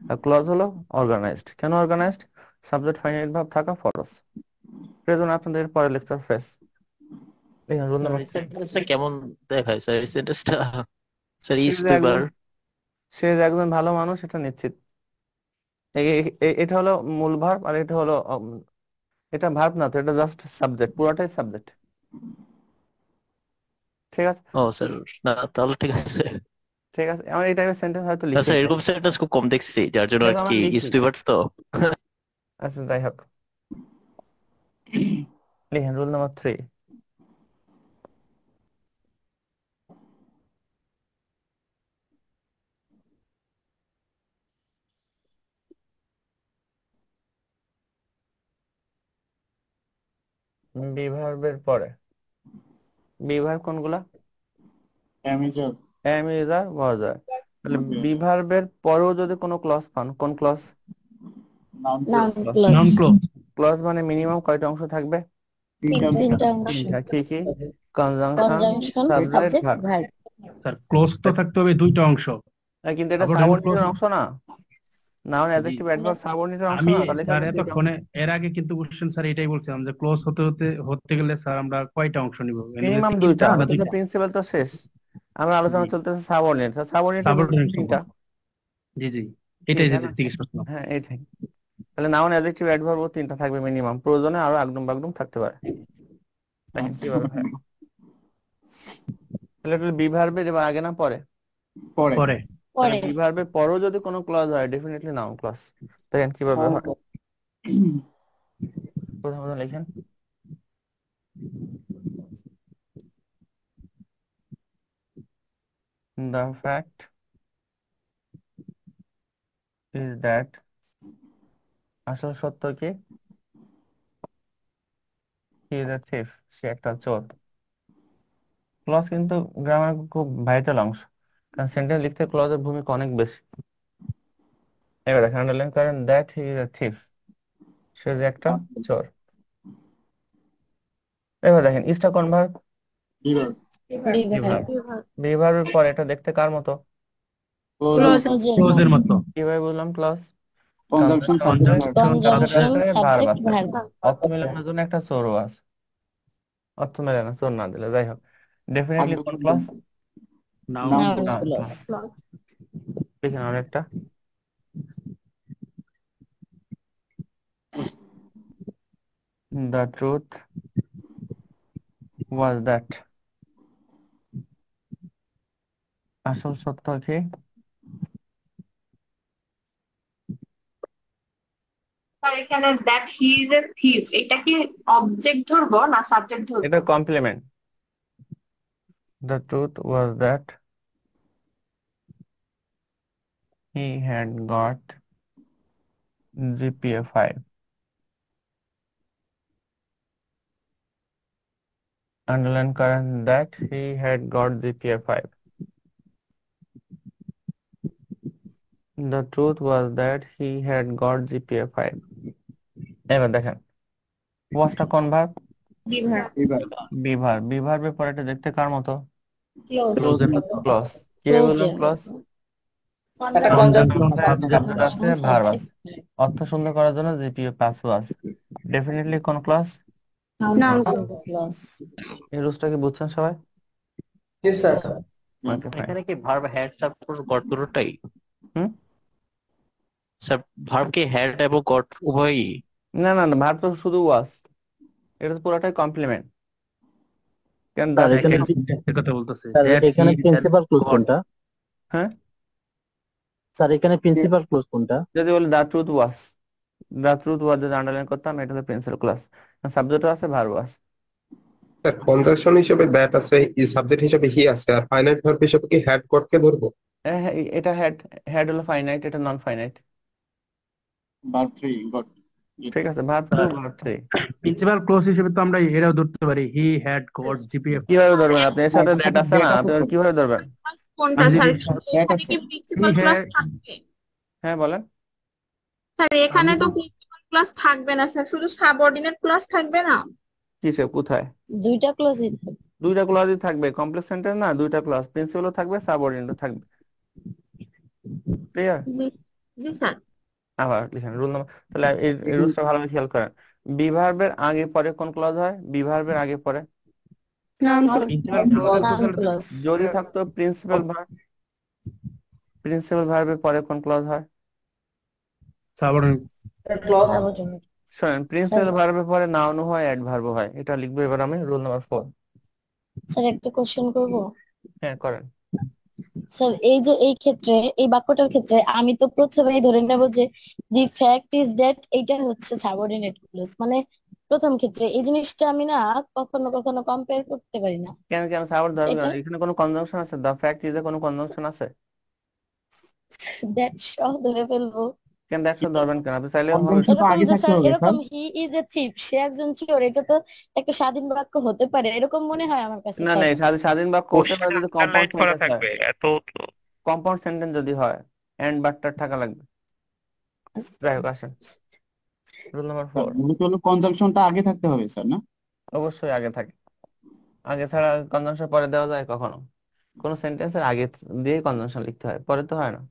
আর ক্লজ হলো অর্গানাইজড। কেন অর্গানাইজড? সাবজেক্ট ফাইনাইট ভার্ব থাকা ফরজ। ফ্রেজ মানে আপনাদের পরের লেকচার ফ্রেজ। দেখেন রুল স্যার নাম্বার এই সেন্টেন্সটা কেমন দেখায় স্যার? এই সেন্টেন্সটা স্যার সে ইজ যে তো এবার। একজন সে যে একজন ভালো মানুষ এটা নিশ্চিত। এটা হলো মূল ভার্ব, আর এটা হলো এটা ভার্ব না তো, এটা জাস্ট সাবজেক্ট, পুরোটাই সাবজেক্ট। ঠিক আছে। ও স্যার, না তাহলে ঠিক আছে। ঠিক আছে, আমার এই টাইপের সেন্টেন্স হয়তো না লিখি স্যার, নাই। এরকম সেন্টেন্স খুব কম দেখছি, যার জন্য ঠিক আর আছে, কি আমার ইজ লিখি। তো এবার তো। আচ্ছা যাই হোক, লিখেন রুল নাম্বার 3। বি ভার্বের পরে বি ভার্ব কোনগুলা? অ্যামেজার। এম ইজ আর ওয়াজ আর। তাহলে ওকে। বি ভার্বের পরেও যদি কোনো ক্লজ পান, কোন clause? Noun noun clause. Clause. Clause. Noun clause. Clause মানে মিনিমাম কয়টা অংশ থাকবে? তিনটা অংশ। তিনটা অংশ। তিনটা। কি কি? Conjunction, conjunction, subject, subject, verb. Verb. Sir close তো থাকতে হবে দুইটা অংশ। কিন্তু এটা সাবঅর্ডিনেট ক্লোজ। সাবঅর্ডিনেটের অংশ না। নাউন জি অ্যাডজেক্টিভ অ্যাডভার্ব সাবঅর্ডিনেটের অংশ আমি না, তাহলে স্যার এখানে দুইটা অংশ। এতক্ষণে এর আগে কিন্তু কোশ্চেন স্যার এটাই বলছিলাম যে ক্লোজ হতে হতে হতে গেলে স্যার আমরা কয়টা অংশ নিব, এর মধ্যে মিনিমাম দুইটা, তিনটা না কিন্তু দুইটা? প্রিন্সিপাল তো শেষ। আমরা জি আলোচনা চলতেছে সাবঅর্ডিনেট, সাবঅর্ডিনেটের মধ্যে সাবঅর্ডিনেট তিনটা। জি জি, কি এটাই তাই যেটা না? জিজ্ঞেস করছিলাম। হ্যাঁ এইটাই। তাহলে নাউন অ্যাডজেক্টিভ অ্যাডভার্ব তিনটা থাকবে মিনিমাম, প্রয়োজনে আরো আগডুম বাগডুম থাকতে পারে। দেখেন কিভাবে হয়। তাহলে এটা বি ভার্বের এবার আগে না পরে? পরে। পরে। তাহলে পরে। বি ভার্বের পরেও যদি কোনো ক্লজ হয়, ডেফিনেটলি নাউন ক্লজ। দেখেন কিভাবে হয়। প্রথমত লিখেন, the fact is that, আসল সত্য কি? he is a thief, সে একটা চোর। ক্লজ কিন্তু গ্রামার খুব ভাইটাল অংশ, কারণ সেন্টেন্স লিখতে ক্লজের ভূমিকা অনেক বেশি। এবার দেখেন, আন্ডারলাইন করেন that he is a thief, সে যে একটা চোর। এবার দেখেন ইসটা কোন ভার্ব? লিভার। Be be verb. Verb. Be ভার্বের পরে এটা দেখতে কার মতো? ক্লোজ। ক্লোজের ক্লোজের মতো। মতো। কিভাবে বুঝলাম clause? Conjunction, subject, verb. Conjunction subject subject. Conjunction, আছে, ভার্ব সাবজেক্ট, আছে। ভার্ব। অর্থ মেলানোর জন্য একটা চোরও আছে। অর্থ মেলে না চোর না দিলে, যাই হোক। ডেফিনেটলি কোন clause? Noun noun noun clause. Clause. দেখেন আরেকটা, the truth was that, আসল সত্য কি? স্যার এখানে that he is A thief, এটা কি অবজেক্ট ধরবো না সাবজেক্ট ধরবো? এটা complement. the truth was that he had got GPA 5. Underline করেন that he had got GPA 5. The truth was that he had got GPA 5. এবার দেখেন ওয়াজটা কোন ভার্ব? বিভার। লিভার। বি ভার্বের পরে এটা দেখতে কার মতো? ক্লোজ। ক্লোজের মতো। ক্লজ। কিভাবে বললাম ক্লোজের ক্লজ? কনজাংশন আছে, সাবজেক্ট, সাবজেক্ট আছে, কনজাংশন, ভার্ব আছে। সাবজেক্ট, অর্থ সুন্দর করার জন্য জিপিএ পাসও আছে। ডেফিনেটলি কোন ক্লজ? Noun noun clause. এই রুলসটা কি বুঝছেন সবাই? Okay fine. এখানে কি ভার্ব হ্যাড তারপর গট দুটোটাই? হুম। স্যার ভার্ব কি হ্যাড এবং গট উভয়ই? না না না, ভার্ব তো শুধু ওয়াজ, এটা তো পুরোটাই কমপ্লিমেন্ট। কেন স্যার that এখানে এর কথা বলতেছে স্যার দ্যাট হি এখানে হ্যাড প্রিন্সিপাল ক্লোজ গট। কোনটা? হ্যাঁ, স্যার এখানে প্রিন্সিপাল ক্লোজ কোনটা? যদি বলি the truth was, the truth was যদি আন্ডারলাইন করতাম, এটা তো পেন্সিল ক্লাস। সাবজেক্টও আছে, ভার্বও আছে। স্যার কনজাংশন হিসেবে দ্যাট আছে, সাবজেক্ট হিসেবে হি আছে, আর ফাইনাইট ভার্ব হিসেবে কি হ্যাড গটকে ধরবো? এটা হেড, হেড হলো ফাইনাইট, এটা নন ফাইনাইট। Verb 3 got. ঠিক আছে, verb two, verb three. Principal clause হিসেবে তো আমরা এরাও ধরতে পারি, হি হ্যাড গট জিপিএফ। কিভাবে ধরবেন আপনি? এর সাথে দ্যাট আছে না, আপনি কিভাবে ধরবেন? কোনটা আর স্যার? যদি এখানে কি প্রিন্সিপাল হি ক্লাস হ্যাড, থাকবে? হ্যাঁ বলেন। স্যার এখানে তো প্রিন্সিপাল ক্লাস থাকবে না স্যার, শুধু সাবঅর্ডিনেট ক্লাস থাকবে না? কিসে, কোথায়? দুইটা ক্লোজই থাকে। দুইটা ক্লজই থাকবে, কমপ্লেক্স সেন্টেন্স না, দুইটা ক্লজ, প্রিন্সিপালও থাকবে, সাবঅর্ডিনেটও থাকবে। ক্লিয়ার? জি জি স্যার। আবার লিখেন রুল নাম্বার, তাহলে এই রুলসটা ভালোভাবে খেয়াল করেন। বি ভার্বের আগে পরে কোন ক্লজ হয়? বি ভার্বের আগে পরে নাউন ক্লজ। প্রিন্সিপাল ক্লোজের তো নাউন স্যার ক্লোজ। যদি থাকতো প্রিন্সিপাল ভার্ব, প্রিন্সিপাল ভার্বের পরে কোন ক্লজ হয়? সাবঅর্ডিনেট। সাবঅর্ডিনেট। শোনেন, স্যার প্রিন্সিপাল ভার্বের পরে নাউনও হয়, অ্যাডভার্বও হয়। এটা লিখবো এবার আমি, রুল নাম্বার 4। স্যার একটা কোশ্চেন করব। হ্যাঁ করেন। স্যার এই যে এই ক্ষেত্রে, এই বাক্যটার ক্ষেত্রে আমি তো প্রথমেই ধরে নেব যে দি ফ্যাক্ট ইজ দ্যাট এইটা হচ্ছে সাবঅর্ডিনেট ক্লজ, মানে প্রথম ক্ষেত্রে এই জিনিসটা আমি না কখনো কখনো কম্পেয়ার করতে পারি না। কেন কেন সাবর ধরবে এটা কেন? এখানে কোনো কনজাংশন আছে? দ্য ফ্যাক্ট ইজ এ কোনো কনজাংশন আছে? দ্যাট সহ ধরে ফেলবো। কেন দ্যাটস ধরবেন কেন? আপনি চাইলে কনজাংশন তো এরকম আগে যে থাকতে স্যার, হবে স্যার। এরকম হি ইজ এ থিপ, সে একজন চোর, এটা তো একটা স্বাধীন বাক্য হতে পারে, এরকম মনে হয় আমার কাছে না না, স্যার। এই স্বাধীন বাক্য হতে পারে যদি কম্পাউন্ড আন্ডারলাইন করা সেন্টেন্স হয়। থাকবে এত। কম্পাউন্ড সেন্টেন্স যদি হয়, এন্ড বাট্টার থাকা লাগবে। যাই হোক, আসেন রুল নাম্বার স্যার 4। মূলত হলো কনজাংশনটা আগে থাকতে হবে স্যার, না? অবশ্যই আগে থাকে। আগে ছাড়া কনজাংশন পরে দেওয়া যায় কখনো? কোন সেন্টেন্সের আগে দিয়ে কনজাংশন লিখতে হয়, পরে তো হয় না।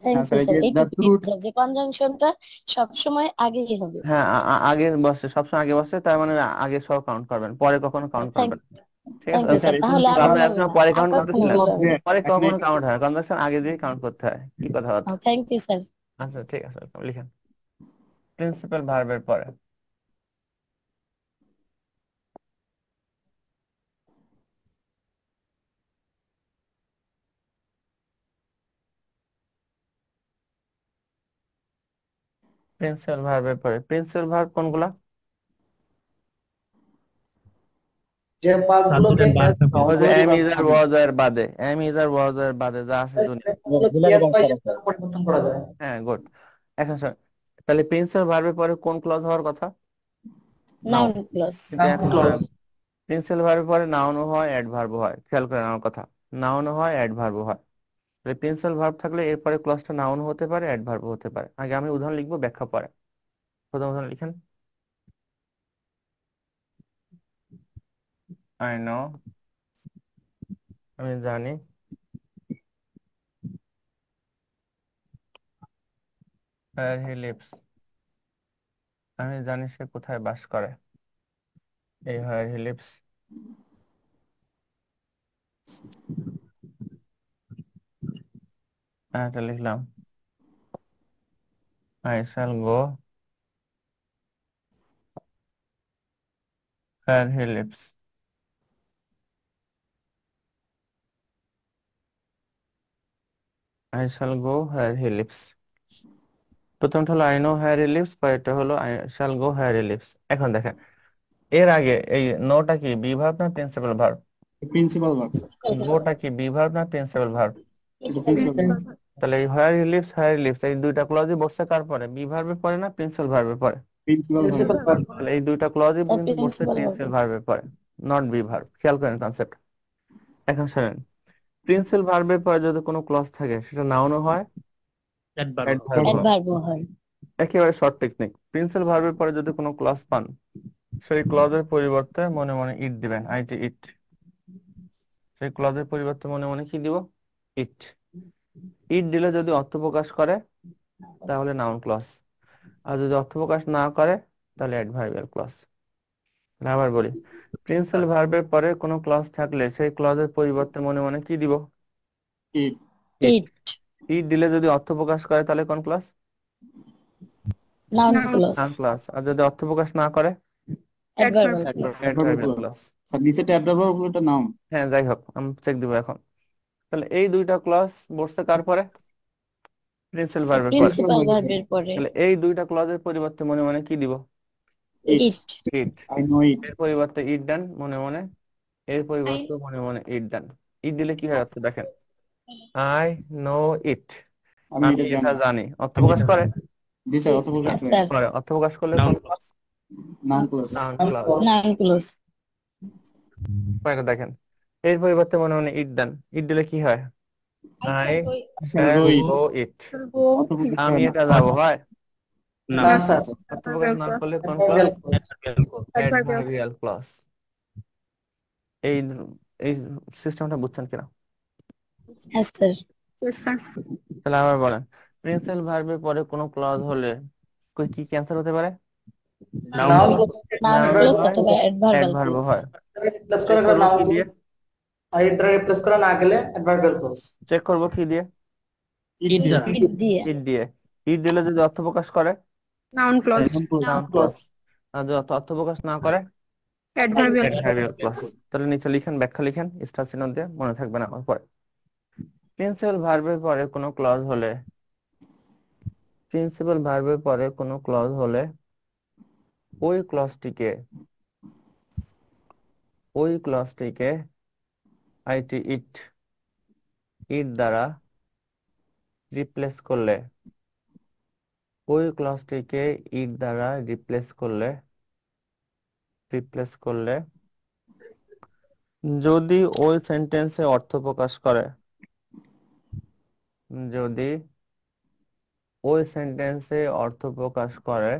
থ্যাংক হ্যাঁ ইউ স্যার, এই স্যার, যে দ্য এইটুকু ট্রুথ। যে কনজাংশনটা সবসময় আগেই হবে। হ্যাঁ, আগে বসে, সবসময় আগে বসে, তার মানে আগে সহ কাউন্ট করবেন, পরে কখনো কাউন্ট থ্যাংক করবেন না। ঠিক আছে? থ্যাংক ইউ স্যার স্যার, এখানে তাহলে তো আর আপনি আবার একসময় পরে আর কাউন্ট কখনো করতেছিলেন, বলবো না। পরে এখানে কখনো কাউন্ট হয়, কনজাংশন আগে দিয়ে কাউন্ট করতে হয়। কি কথা হতো? Thank you sir. আচ্ছা ঠিক আছে, লিখেন প্রিন্সিপাল ভার্বের পরে। প্রিন্সিপাল ভার্বের পরে, প্রিন্সিপাল ভার্ব কোনগুলা? সাবজেক্ট ভার্ব থাকে। ওই যে এম ইজ আর ওয়াজ এর বাদে, এম ইজ আর ওয়াজ এর বাদে যা আছে দুনিয়া। হ্যাঁ, গুড। এখন স্যার, তাহলে প্রিন্সিপাল ভার্বের পরে কোন ক্লজ হওয়ার কথা? নাউন। Noun clause. কিন্তু এখন প্রিন্সিপাল ভার্বের পরে নাউনও হয়, অ্যাডভার্বও হয়। খেয়াল করেন আমার কথা, নাউনও হয়, অ্যাডভার্বও হয়। তাহলে প্রিন্সিপাল ভার্ব থাকলে এরপরে ক্লজটা নাউন হতে পারে, অ্যাডভার্বও হতে পারে। আগে আমি উদাহরণ লিখবো, ব্যাখ্যা পরে। প্রথম উদাহরণ লিখেন। আই নো, আমি জানি। where he lives, আমি জানি সে কোথায় বাস করে। এই where he lives। এটা লিখলাম, I shall go where he lives। I shall go where he lives। প্রথমটা হলো I know where he lives, পরেরটা হলো I shall go where he lives। এখন দেখেন, এর আগে এই নোটা কি বি ভার্ব না principal verb? Principal verb sir. গোটা কি বি ভার্ব না প্রিন্সিপাল ভার্ব? এটা প্রিন্সিপাল ভার্ব। তাহলে এই where he lives, where he lives, এই দুইটা ক্লজই বসছে কার পরে? বি ভার্বের পরে না প্রিন্সিপাল ভার্বের পরে? Principal verb. তাহলে এই দুইটা ক্লজই স্যার কিন্তু বসছে প্রিন্সিপাল প্রিন্সিপাল ভার্বের পরে, নট বি ভার্ব। খেয়াল করেন কনসেপ্ট। এখন শুনেন, প্রিন্সিপাল ভার্বের পরে যদি কোনো ক্লজ থাকে, সেটা নাউনও হয়, অ্যাডভার্ব। অ্যাডভার্বও হয়। অ্যাডভার্বও হয়। একেবারে শর্ট টেকনিক, প্রিন্সিপাল ভার্বের পরে যদি কোনো ক্লজ পান, সেই ক্লজের পরিবর্তে মনে মনে ইট দিবেন, আইটি ইট। সেই ক্লজের পরিবর্তে মনে মনে কি দিব? ইট। ইট দিলে যদি অর্থ প্রকাশ করে তাহলে নাউন ক্লজ, আর যদি অর্থ প্রকাশ না করে তাহলে অ্যাডভার্বিয়াল ক্লজ। আবার বলি, প্রিন্সিপাল ভার্বের পরে কোনো ক্লজ থাকলে সেই ক্লজের পরিবর্তে মনে মনে কি দিব? ইট। ইট। ইট। ইট দিলে যদি অর্থ প্রকাশ করে তাহলে কোন clause? Noun clause. Noun clause. আর যদি অর্থ প্রকাশ না করে? Adverbial clause. Adverbial clause. Sir নিচে অ্যাডভার্ব উপরটা নাউন। হ্যাঁ, যাই হোক, আমি চেক দিব এখন। তাহলে এই দুইটা ক্লজ বসছে কার পরে? প্রিন্সিপাল ভার্বের পরে। প্রিন্সিপাল ভার্বের পরে। তাহলে এই দুইটা ক্লজের পরিবর্তে মনে মনে কি দিব? ইট ইট ইট। আই নো ইট এর পরিবর্তে ইট ডান মনে মনে, এর পরিবর্তে মনে মনে ইট ডান। ইট দিলে কি হয়ে যাচ্ছে দেখেন, আই নো ইট, আমি আমি এটা এটা জানি। জানি। অর্থ প্রকাশ করে, জি স্যার, অর্থ প্রকাশ করে। স্যার করে। অর্থ প্রকাশ করলে কোন clause? Noun clause. Noun clause. Noun clause এটা দেখেন, এর পরিবর্তে মনে মনে ইট দেন, ইট দিলে কি হয়, আই শ্যাল গো ইট, গো ইট, অর্থ প্রকাশ আমি করে না। এটা যাবো, হয়? না না স্যার অর্থ প্রকাশ না করলে কোন ক্লজ? Adverbial clause. এই এই সিস্টেমটা বুঝছেন কিনা? হ্যাঁ স্যার স্যার তাহলে আবার বলেন, প্রিন্সিপাল ভার্বের পরে কোনো ক্লজ হলে কি ক্যান্সেল হতে পারে? Noun noun clause. Noun noun clause হয়, অথবা অ্যাডভার্বাল অ্যাডভার্ব ক্লোজ হয়। রিপ্লেস চেক করে করবো নাউন কি দিয়ে? আর এটা রিপ্লেস করা না গেলে অ্যাডভার্বিয়াল ক্লজ। চেক করবো কি দিয়ে? ইট ইট দ্বারা। দ্বারা। ইট দিয়ে ইট দিয়ে। ইট দিলে যদি অর্থ প্রকাশ করে, noun clause noun clause. Noun clause. আর যদি অর্থ প্রকাশ না করে, অ্যাডভার্বিয়াল অ্যাডভার্বিয়াল ক্লজ। তাহলে নিচে লিখেন, ব্যাখ্যা লিখেন স্টার চিহ্ন দিয়ে, মনে থাকবে না আমার পরে। প্রিন্সিপাল ভার্বের পরে কোনো ক্লজ হলে, প্রিন্সিপাল ভার্বের পরে কোনো ক্লজ হলে ওই ক্লজটিকে, ওই ক্লজটিকে আইটি ইট, ইট দ্বারা রিপ্লেস করলে, ওই ক্লজটিকে ইট দ্বারা রিপ্লেস করলে, রিপ্লেস করলে যদি ওই সেন্টেন্সে অর্থ প্রকাশ করে, যদি ওই সেন্টেন্সে অর্থ প্রকাশ করে,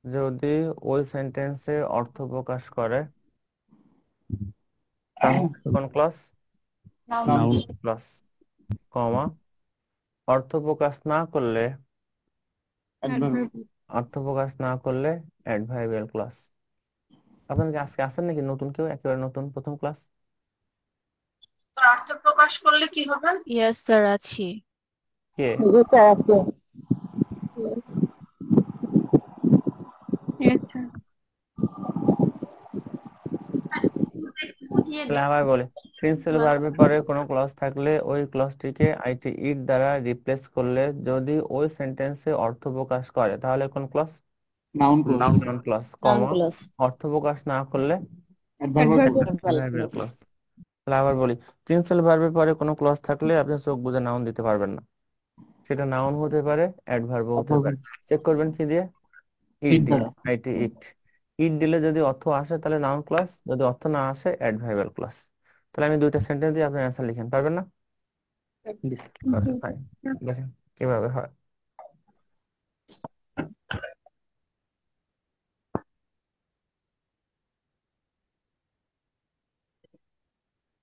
যদি ওই সেন্টেন্সে অর্থ প্রকাশ করে, তাহলে কোন ক্লজ? Noun clause. কমা, অর্থ প্রকাশ না করলে, অ্যাডভার্ব। অর্থ প্রকাশ না করলে অ্যাডভার্বিয়াল ক্লজ। আপনার কি আজকে আসেন নাকি নতুন কেউ, একেবারে নতুন প্রথম ক্লাস? অর্থ প্রকাশ করলে কি হবে? ইয়েস স্যার আছি কে? আচ্ছা বুঝিয়ে তাহলে দিই। আবার বলি, প্রিন্সিপাল ভার্বের পরে কোনো ক্লজ থাকলে ওই ক্লজটিকে আইটি ইট দ্বারা রিপ্লেস করলে যদি ওই সেন্টেন্সে অর্থ প্রকাশ করে, তাহলে কোন clause? Noun clause. Noun clause. Noun comma, clause অর্থ প্রকাশ না করলে অ্যাডভার্ব ক্লজ। Adverbial clause. তাহলে আবার বলি, প্রিন্সিপাল ভার্বের পরে কোনো ক্লজ থাকলে আপনি চোখ বুজে নাউন দিতে পারবেন না। সেটা নাউন হতে পারে, অ্যাডভার্বও হতে পারে। চেক করবেন কি দিয়ে? ইট ইট দিয়ে, দ্বারা। আইটি ইট। ইট দিলে যদি অর্থ আসে তাহলে নাউন ক্লজ, যদি অর্থ না আসে অ্যাডভার্বিয়াল ক্লজ। তাহলে আমি দুইটা সেন্টেন্স দিয়ে আপনার অ্যান্সার লিখেন, পারবেন না? আচ্ছা ফাইন, দেখেন কিভাবে হয়।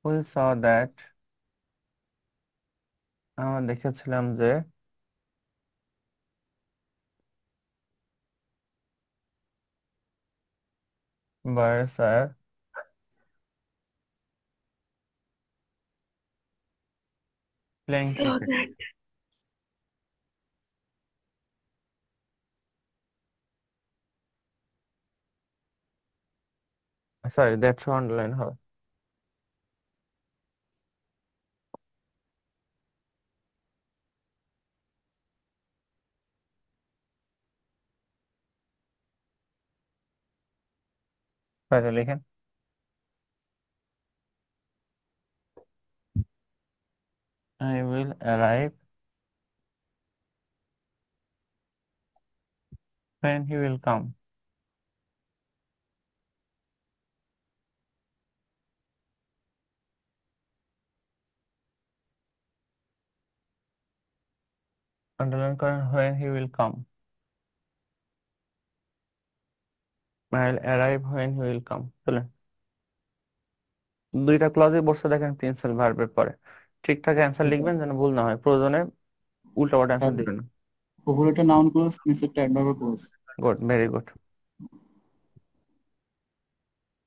We saw that, আমরা দেখেছিলাম যে birds are playing cricket. Sorry, that's underline হবে। বাইরে লিখেন, I will arrive when he will come. Underline করেন when he will come. I'll arrive when he will come. চলেন, দুইটা ক্লজে বসে দেখেন প্রিন্সিপাল ভার্বের পরে। ঠিকঠাক অ্যান্সার লিখবেন যেন ভুল না হয়, প্রয়োজনে উল্টা পাল্টা অ্যান্সার দিবেন না। উপরেরটা নাউন ক্লজ, নিচেরটা adverb clause. Good, very good.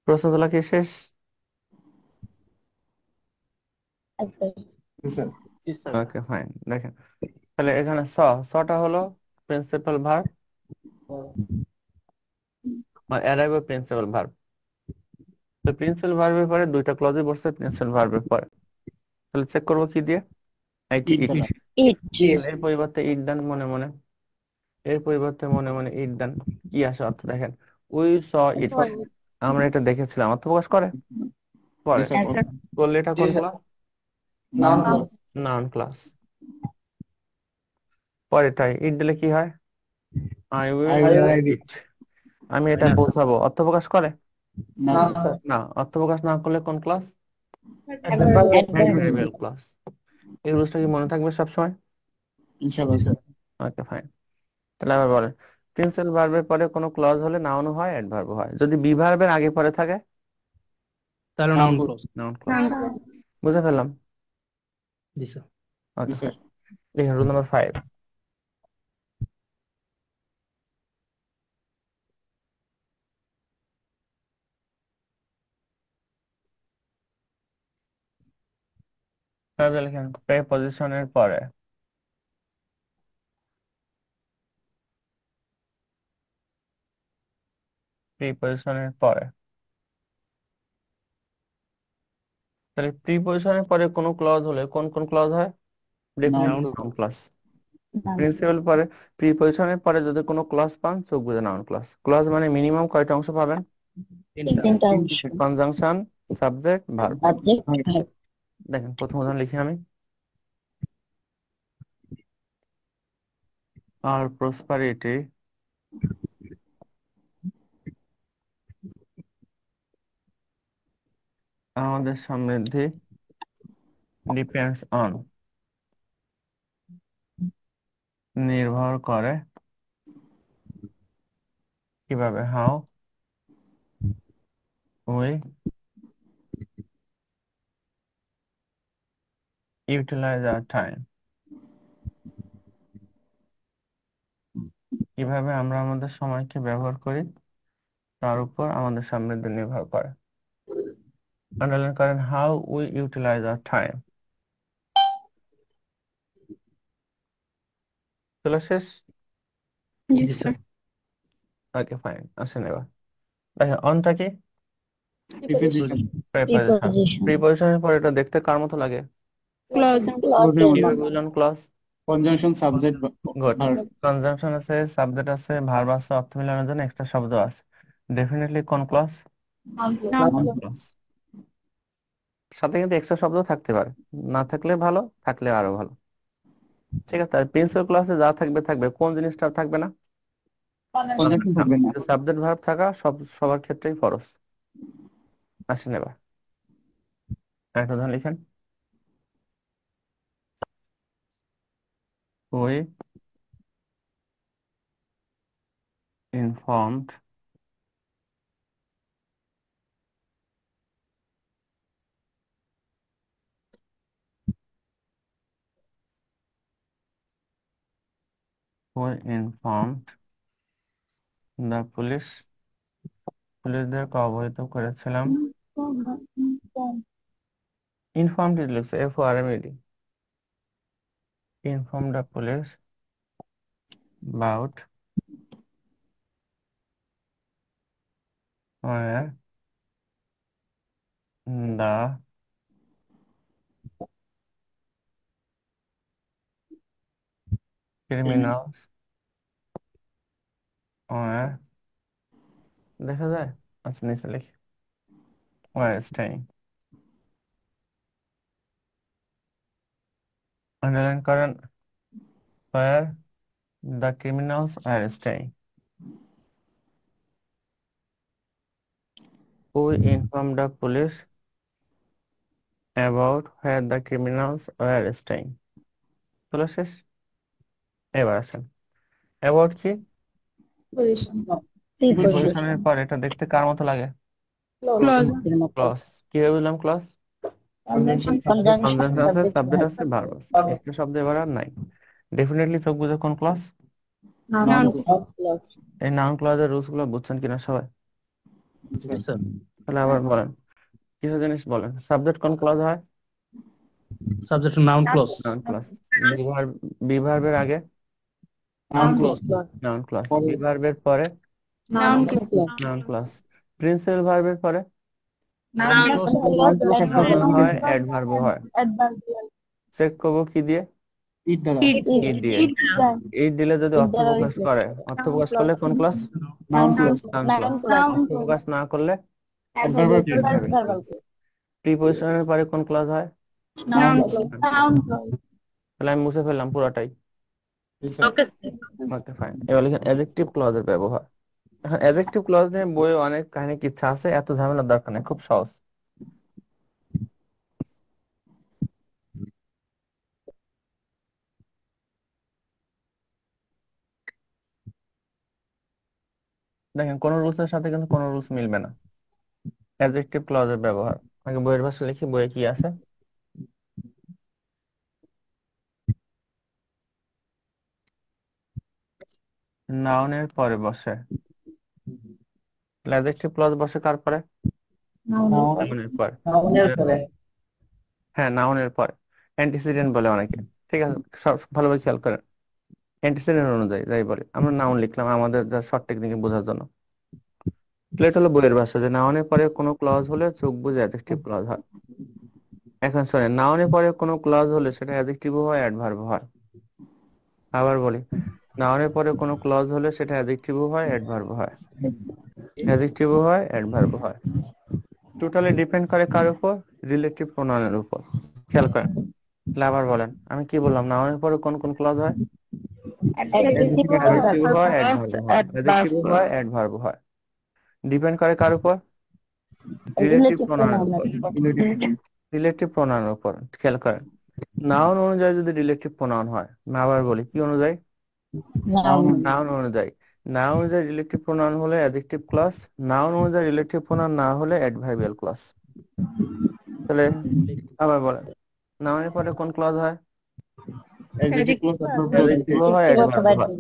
প্রশ্ন তোলা কি শেষ? জি স্যার। ওকে ফাইন, দেখেন তাহলে এখানে সটা হলো প্রিন্সিপাল ভার্ব, আর অ্যারাইভ প্রিন্সিপাল ভার্ব। তো প্রিন্সিপাল ভার্বের পরে দুইটা ক্লজে বসছে প্রিন্সিপাল ভার্বের পরে, তাহলে চেক করবো কি দিয়ে? আইটি ইট ইট। দ্বারা। ইট এর পরিবর্তে ইট দেন মনে মনে, এর পরিবর্তে মনে মনে ইট দেন, কি আসে অর্থ দেখেন, উই স ইট, আমরা এটা দেখেছিলাম, অর্থ প্রকাশ করে জি পরে স্যার Yes, sir. করলে এটা জি কোন sir clause? Noun noun clause noun clause. পরেরটাই ইট দিলে কি হয়? I I will will I ride it it, আমি এটা পৌঁছাবো, অর্থ প্রকাশ করে না না স্যার স্যার না, অর্থ প্রকাশ না করলে কোন ক্লাস? Adverb adverbial class. এই রুলসটা কি মনে থাকবে সবসময়? ইনশাআল্লাহ স্যার ওকে ফাইন। তাহলে আবার বলেন, প্রিন্সিপাল ভার্বের পরে কোনো ক্লজ হলে নাউন হয়, অ্যাডভার্ব হয়, যদি বি ভার্বের আগে পরে থাকে তাহলে noun noun clause clause. Noun clause. Noun. বুঝে ফেললাম। জি স্যার। জি ওকে স্যার ফাইন। লিখুন রুল নাম্বার 5। তাহলে লিখেন প্রেপজিশনের পরে, প্রিপজিশনের পরে, তাহলে প্রিপজিশনের পরে কোনো ক্লজ হলে কোন কোন ক্লজ হয়? Noun definitely clause noun clause. Principal পরে, প্রিপজিশনের পরে যদি কোনো ক্লজ পান চোখ বুজে নাউন ক্লজ। ক্লজ মানে মিনিমাম কয়টা অংশ পাবেন? তিনটা। তিনটা অংশ, কনজাংশন, সাবজেক্ট, ভার্ব। সাবজেক্ট, দেখেন প্রথম উদাহরণ লিখি আমি, আর প্রসপারিটি আমাদের সমৃদ্ধি ডিপেন্ডস অন, নির্ভর করে কিভাবে? How we utilize our time, কিভাবে আমরা আমাদের সময়কে ব্যবহার করি তার উপর আমাদের সমৃদ্ধি নির্ভর করে। আন্ডারলাইন করেন, how we utilize our time. চলো শেষ। Yes, sir. ওকে ফাইন, আসেন এবার দেখেন অনটা কি? Preposition preposition. প্রিপজিশন, প্রিপজিশনের পর এটা দেখতে কার মতো লাগে? Clause. ক্লজের মতো কিভাবে বুঝলাম clause? Conjunction subject good. Verb conjunction আছে, সাবজেক্ট আছে, ভার্ব আছে, অর্থ মেলানোর জন্য এক্সট্রা শব্দ আছে। ডেফিনেটলি কোন ক্লজ? Noun. Noun clause. সাথে কিন্তু এক্সট্রা শব্দ থাকতে পারে, না থাকলে ভালো, থাকলে আরো ভালো। ঠিক আছে, আর প্রিন্সিপাল ক্লাসে যা থাকবে থাকবে, কোন জিনিসটা থাকবে না? কনজাংশন থাকবে না সাবজেক্ট ভার্ব থাকা সবার ক্ষেত্রেই ফরজ। আসেন এবার একটা উদাহরণ লিখেন, we informed we informed the police, পুলিশদেরকে অবহিত করেছিলাম। ইনফর্মড লিখছে FORMED, inform the police about where the criminals were, দেখা যায়, আচ্ছা নিচে লিখি, were staying। আন্ডারলাইন করেন, where the criminals were staying। Who informed the police about where the criminals were staying? চলো শেষ। এবার আসেন অ্যাবাউট কি? প্রিপজিশনের পর এটা দেখতে কার মতো লাগে? Clause. ক্লজ। কিভাবে বুঝলাম ক্লজ? কনজাংশন, কনজাংশন আছে, সাবজেক্ট আছে, ভার্ব আছে, একটা শব্দ এবার আর নাই। ডেফিনেটলি চোখ বুঝে কোন ক্লজ? Noun. এই নাউন ক্লজের রুলস গুলো বুঝছেন কিনা সবাই? তাহলে আবার বলেন, কিছু জিনিস বলেন। সাবজেক্ট কোন ক্লজ হয়? Subject noun clause. Noun clause. Be ভার্বের আগে noun clause noun clause, be ভার্বের পরে Noun. নাউন ক্লজ, প্রিন্সিপাল ভার্বের পরে Noun. নাউন হয়, অ্যাডভার্ব হয়। চেক করবো কি দিয়ে? ইট দ্বারা ইট ইট দিয়ে ইট ইট দিলে যদি অর্থ দ্বারা প্রকাশ করে অর্থ প্রকাশ করলে কোন clause? Noun clause noun noun clause. Clause অর্থ প্রকাশ না করলে adverb clause adverbial verbal clause. প্রিপজিশনের পরে কোন ক্লজ হয়? নাউন নাউন ক্লজ তাহলে আমি মুছে ফেললাম পুরাটাই। ওকে ওকে ফাইন। এবার লিখেন অ্যাডজেক্টিভ ক্লজের ব্যবহার। এখন অ্যাডজেক্টিভ ক্লজ নিয়ে বইয়ে অনেক কাহিনী কিচ্ছা আছে, এত ঝামেলার দরকার নেই, খুব সহজ। দেখেন কোন রুলসের সাথে কিন্তু কোনো রুলস মিলবে না অ্যাডজেক্টিভ ক্লজের ব্যবহার। আগে বইয়ের ভাষা লিখি, বইয়ে কি আছে। নাউনের পরে বসে, অ্যাডজেক্টিভ ক্লজ বসে কার পরে? নাউনের পরে। নাউনের পরে হ্যাঁ, নাউনের পরে অ্যান্টিসিডেন্ট বলে অনেকে। ঠিক আছে, সব ভালোভাবে খেয়াল করেন। অ্যান্টিসিডেন্ট অনুযায়ী যাই বলি, আমরা নাউন লিখলাম আমাদের যা শর্ট টেকনিকে বোঝার জন্য। প্লেট হলো বইয়ের ভাষা, যে নাউনের পরে কোনো ক্লজ হলে চোখ বুঝে অ্যাডজেক্টিভ ক্লজ হয়। এখন শোনেন, নাউনের পরে কোনো ক্লজ হলে সেটা অ্যাডজেক্টিভও হয়, অ্যাডভার্ব হয়। আবার বলি, নাউনের পরে কোনো ক্লজ হলে সেটা অ্যাডজেক্টিভও হয়, অ্যাডভার্ব হয়। অ্যাডজেক্টিভও হয়, অ্যাডভার্ব হয়। টোটালি ডিপেন্ড করে কার উপর? রিলেটিভ প্রোনাউনের উপর। খেয়াল করেন। তাহলে আবার বলেন, আমি কি বললাম, নাউনের পরে কোন কোন ক্লজ হয়? অ্যাডজেক্টিভ অ্যাডজেক্টিভ হয়, অ্যাডভার্ব হয়। অ্যাডজেক্টিভ হয়, অ্যাডভার্ব হয়। ডিপেন্ড করে কার উপর? রিলেটিভ রিলেটিভ প্রোনাউনের উপর। প্রোনাউন রিলেটিভ প্রোনাউনের উপর। খেয়াল করেন, নাউন অনুযায়ী যদি রিলেটিভ প্রোনাউন হয়, আমি আবার বলি কি অনুযায়ী? নাউন নাউন অনুযায়ী। নাউন অনুযায়ী রিলেটিভ প্রোনাউন হলে অ্যাডজেক্টিভ ক্লজ, নাউন অনুযায়ী রিলেটিভ প্রোনাউন না হলে অ্যাডভার্বিয়াল ক্লজ। তাহলে আবার বলেন, নাউনের পরে কোন ক্লজ হয়? অ্যাডজেক্টিভ ক্লজ অ্যাডজেক্টিভ হয়, অ্যাডভার্ব হয়।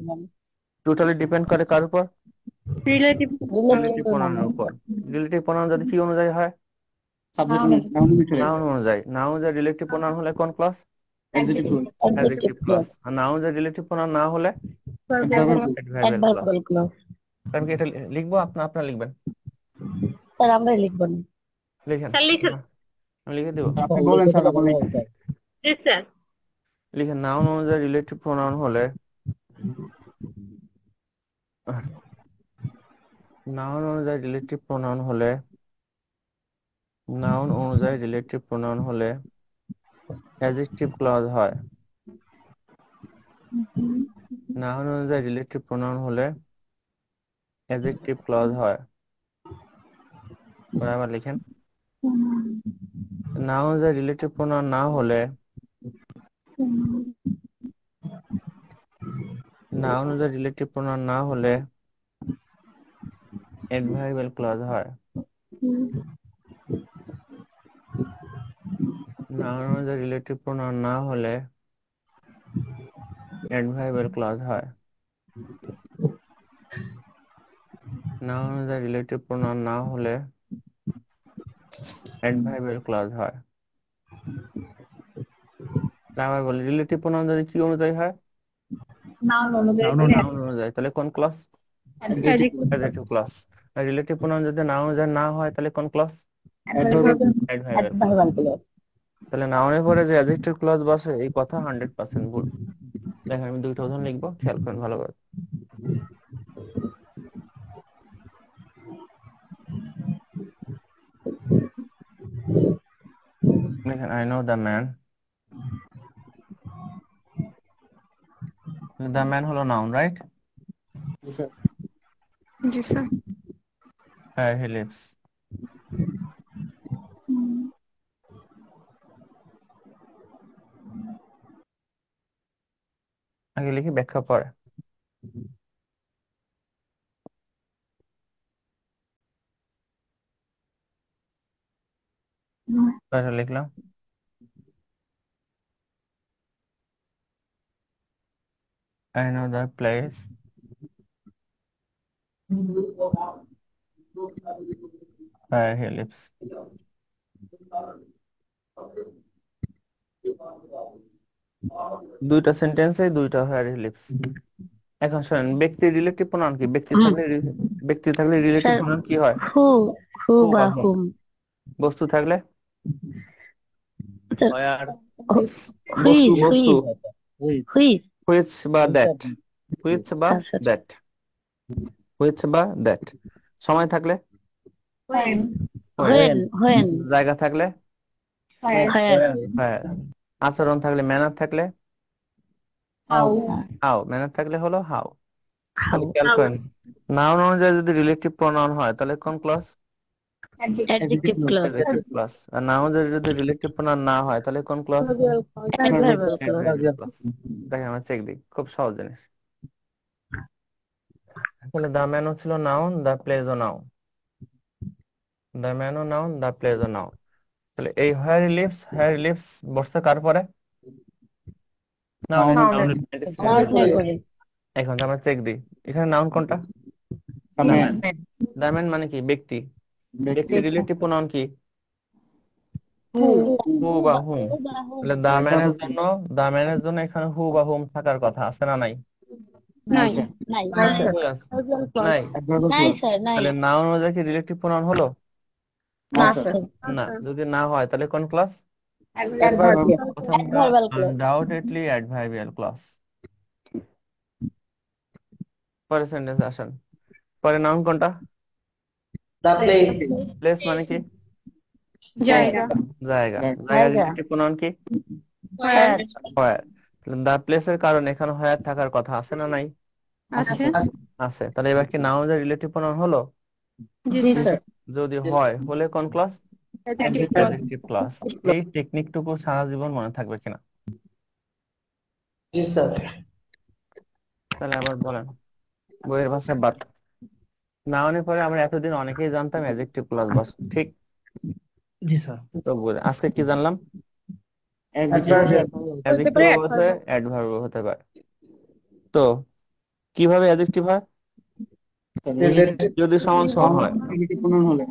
টোটালি ডিপেন্ড করে কার উপর? রিলেটিভ রিলেটিভ প্রোনাউনের উপর। রিলেটিভ প্রোনাউন যদি কি অনুযায়ী হয়? সাবজেক্ট নাউন অনুসারে নাউন অনুযায়ী। নাউন অনুযায়ী রিলেটিভ প্রোনাউন হলে কোন clause? Adjective clause adjective clause. আর নাউন অনুযায়ী রিলেটিভ প্রোনাউন না হলে adverb clause adverbial clause. Adverbial clause. আমি কি এটা লিখবো? আপনার লিখবেন? স্যার আমরা লিখব না। লিখেন। স্যার লিখুন। আমি লিখে দিব। আপনি বলেন স্যার আপনি জি স্যার। লিখেন, নাউন অনুযায়ী রিলেটিভ প্রোনাউন হলে, নাউন অনুযায়ী রিলেটিভ প্রোনাউন হলে, নাউন অনুযায়ী রিলেটিভ প্রোনাউন হলে অ্যাডজেক্টিভ ক্লজ হয়। নাউন অনুযায়ী রিলেটিভ প্রোনাউন হলে অ্যাডজেক্টিভ ক্লজ হয়। পরে আবার লিখেন, নাউন অনুযায়ী রিলেটিভ প্রোনাউন না হলে, নাউন অনুযায়ী রিলেটিভ প্রোনাউন না হলে অ্যাডভার্বিয়াল ক্লজ হয়। নাউন অনুযায়ী রিলেটিভ প্রোনাউন না হলে অ্যাডভার্বিয়াল ক্লজ হয়। নাউন অনুযায়ী রিলেটিভ প্রোনাউন না হলে অ্যাডভার্বিয়াল ক্লজ হয়। আবার বলি, রিলেটিভ প্রোনাউন যদি কি অনুযায়ী হয়? নাউন অনুযায়ী। নাউন অনুযায়ী। তাহলে কোন ক্লজ? Adjective clause. আর রিলেটিভ প্রোনাউন যদি নাউন অনুযায়ী না হয়, তাহলে কোন clause? Adverbial clause. Adverbial clause. তাহলে নাউনের পরে যে অ্যাডজেক্টিভ ক্লজ বসে, এই কথা 100% ভুল। দেখেন আমি দুইটা উদাহরণ লিখবো, খেয়াল করেন ভালো করে। দেখেন, I know the man. The man হলো noun, right? G sir Where he lives. আগে লিখি, ব্যাখ্যা পরে। তাহলে লিখলাম, I know the place where he lives. দুইটা সেন্টেন্সে দুইটা where he lives। এখন শোনেন, ব্যক্তির রিলেটিভ প্রোনাউন কি? ব্যক্তি থাকলে রিলেটিভ স্যার, প্রোনাউন কি হয়? হু হু Who বা or whom। হুম। বস্তু থাকলে স্যার, where, হুই বস্তু। হুই হুইচ হুইচ বা দ্যাট, হুইচ বা আচ্ছা দ্যাট, হুইচ বা দ্যাট। সময় থাকলে when when, হোয়েন জায়গা থাকলে where where, আচরণ থাকলে ম্যানার থাকলে how হাউ, ম্যানার থাকলে হলো হাউ। হাউ তাহলে খেয়াল করেন, নাউন অনুযায়ী যদি রিলেটিভ প্রোনাউন হয় তাহলে কোন clause? adjective adjective clause adjective clause. আর নাউন যদি রিলেটিভ প্রোনাউন না হয় তাহলে কোন clause? Adverbial clause adverbial clause. দেখেন আমরা চেক দিই, খুব সহজ জিনিস। তাহলে দা ম্যানও ছিল নাউন, দা প্লেজ ও নাউন, দা ম্যানও নাউন, দা প্লেজ ও নাউন। তাহলে এই হেয়ার লিভস বসছে কার পরে? নাউন। noun নাউনের পরে এখন আমরা চেক দিই, এখানে নাউন কোনটা? দা ম্যান মানে কি? ব্যক্তি। ব্যক্তি রিলেটিভ প্রোনাউন কি? who হু বা হুম। তাহলে দা ম্যানের জন্য এখানে হু বা হুম থাকার কথা, আছে না নাই? নাই নাই কই আছে? নাই। নাই স্যার নাই তাহলে নাউন অনুযায়ী কি রিলেটিভ প্রোনাউন হলো? না স্যার না। যদি না হয় তাহলে কোন ক্লাস? adverbial প্রথমটা adverbial clause undoubtedly adverbial clause. পরে সেন্টেন্স আসেন। পরে নাউন কোনটা? প্লেস মানে কি? জায়গা জায়গা। জায়গা জায়গা রিলেটিভ প্রোনাউন কি? where হোয়ার। দা প্লেসের কারণ এখানে হোয়ার থাকার কথা, আছে না নাই? আছে আছে। তাহলে এবার কি নাউন যে রিলেটিভ প্রোনাউন হলো? জি জি স্যার স্যার যদি হয় হলে কোন clause? Adjective clause adjective clause. এই টেকনিকটুকু সারা জীবন মনে থাকবে কিনা? তাহলে আবার বলেন, বইয়ের ভাষায় বাদ। নাউনের পরে আমরা এতদিন অনেকেই জানতাম অ্যাডজেক্টিভ ক্লজ বস, ঠিক? জি স্যার। তো আজকে কি জানলাম? হতে অ্যাডজেক্টিভ পারে হতে পারে, অ্যাডভার্ব হতে পারে। তো কিভাবে অ্যাডজেক্টিভ হয়? যদি সমান সমান হয়।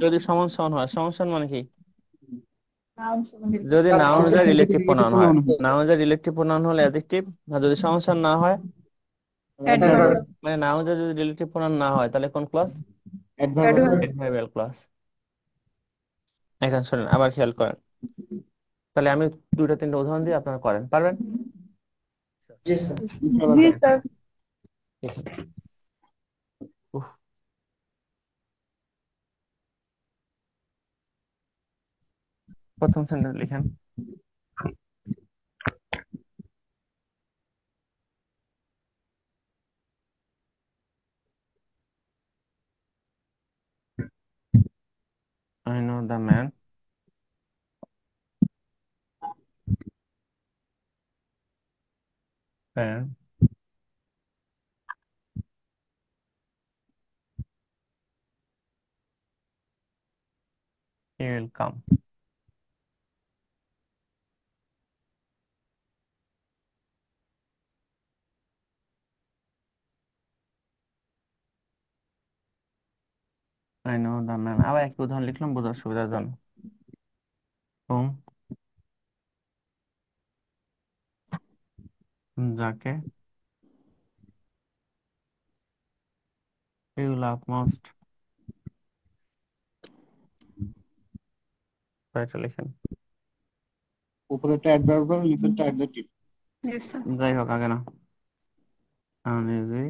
যদি সমান সমান হয়, সমান সমান মানে কি? যদি নাউন অনুযায়ী রিলেটিভ প্রোনাউন হয়। নাউন অনুযায়ী রিলেটিভ প্রোনাউন হলে অ্যাডজেক্টিভ, আর যদি সমান সমান না হয়, অ্যাডভার্ব মানে নাউন অনুযায়ী যদি রিলেটিভ প্রোনাউন না হয় তাহলে কোন ক্লজ? Adverbial clause. এখন শুনেন, আবার খেয়াল করেন। তাহলে আমি দুটো তিনটা উদাহরণ দিয়ে আপনারা করেন, পারবেন? জি স্যার উফ, প্রথম সেন্টেন্স লিখেন। I know the man and he will come. I know the man, আবার একটা উদাহরণ লিখলাম বোঝার সুবিধার জন্য। whom, যাকে you love most, এটা লিখেন। উপরেটা অ্যাডভার্ব নিচেরটা অ্যাডজেক্টিভ। জি স্যার যাই হোক, আগে না। আনইজি,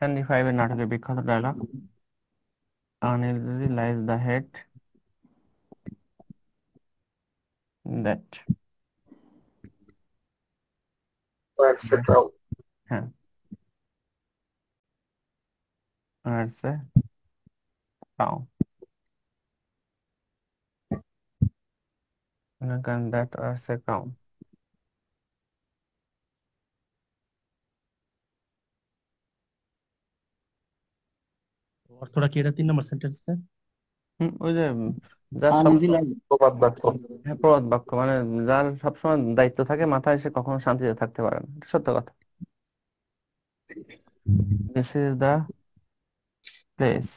হেনরি ফাইভের নাটকের বিখ্যাত dialogue, uneasy lies the head that, হ্যাঁ, wears a crown, and that wears a crown। অর্থটা কি? এটা 3 নম্বর সেন্টেন্স। ওই যে যার সব আনইজি লাইফ। প্রবাদ বাক্য। হ্যাঁ, প্রবাদ বাক্য, মানে যার সবসময় দায়িত্ব থাকে মাথায়, সে কখনো শান্তিতে থাকতে পারে না, এটা সত্য কথা। দিস ইজ দ্য প্লেস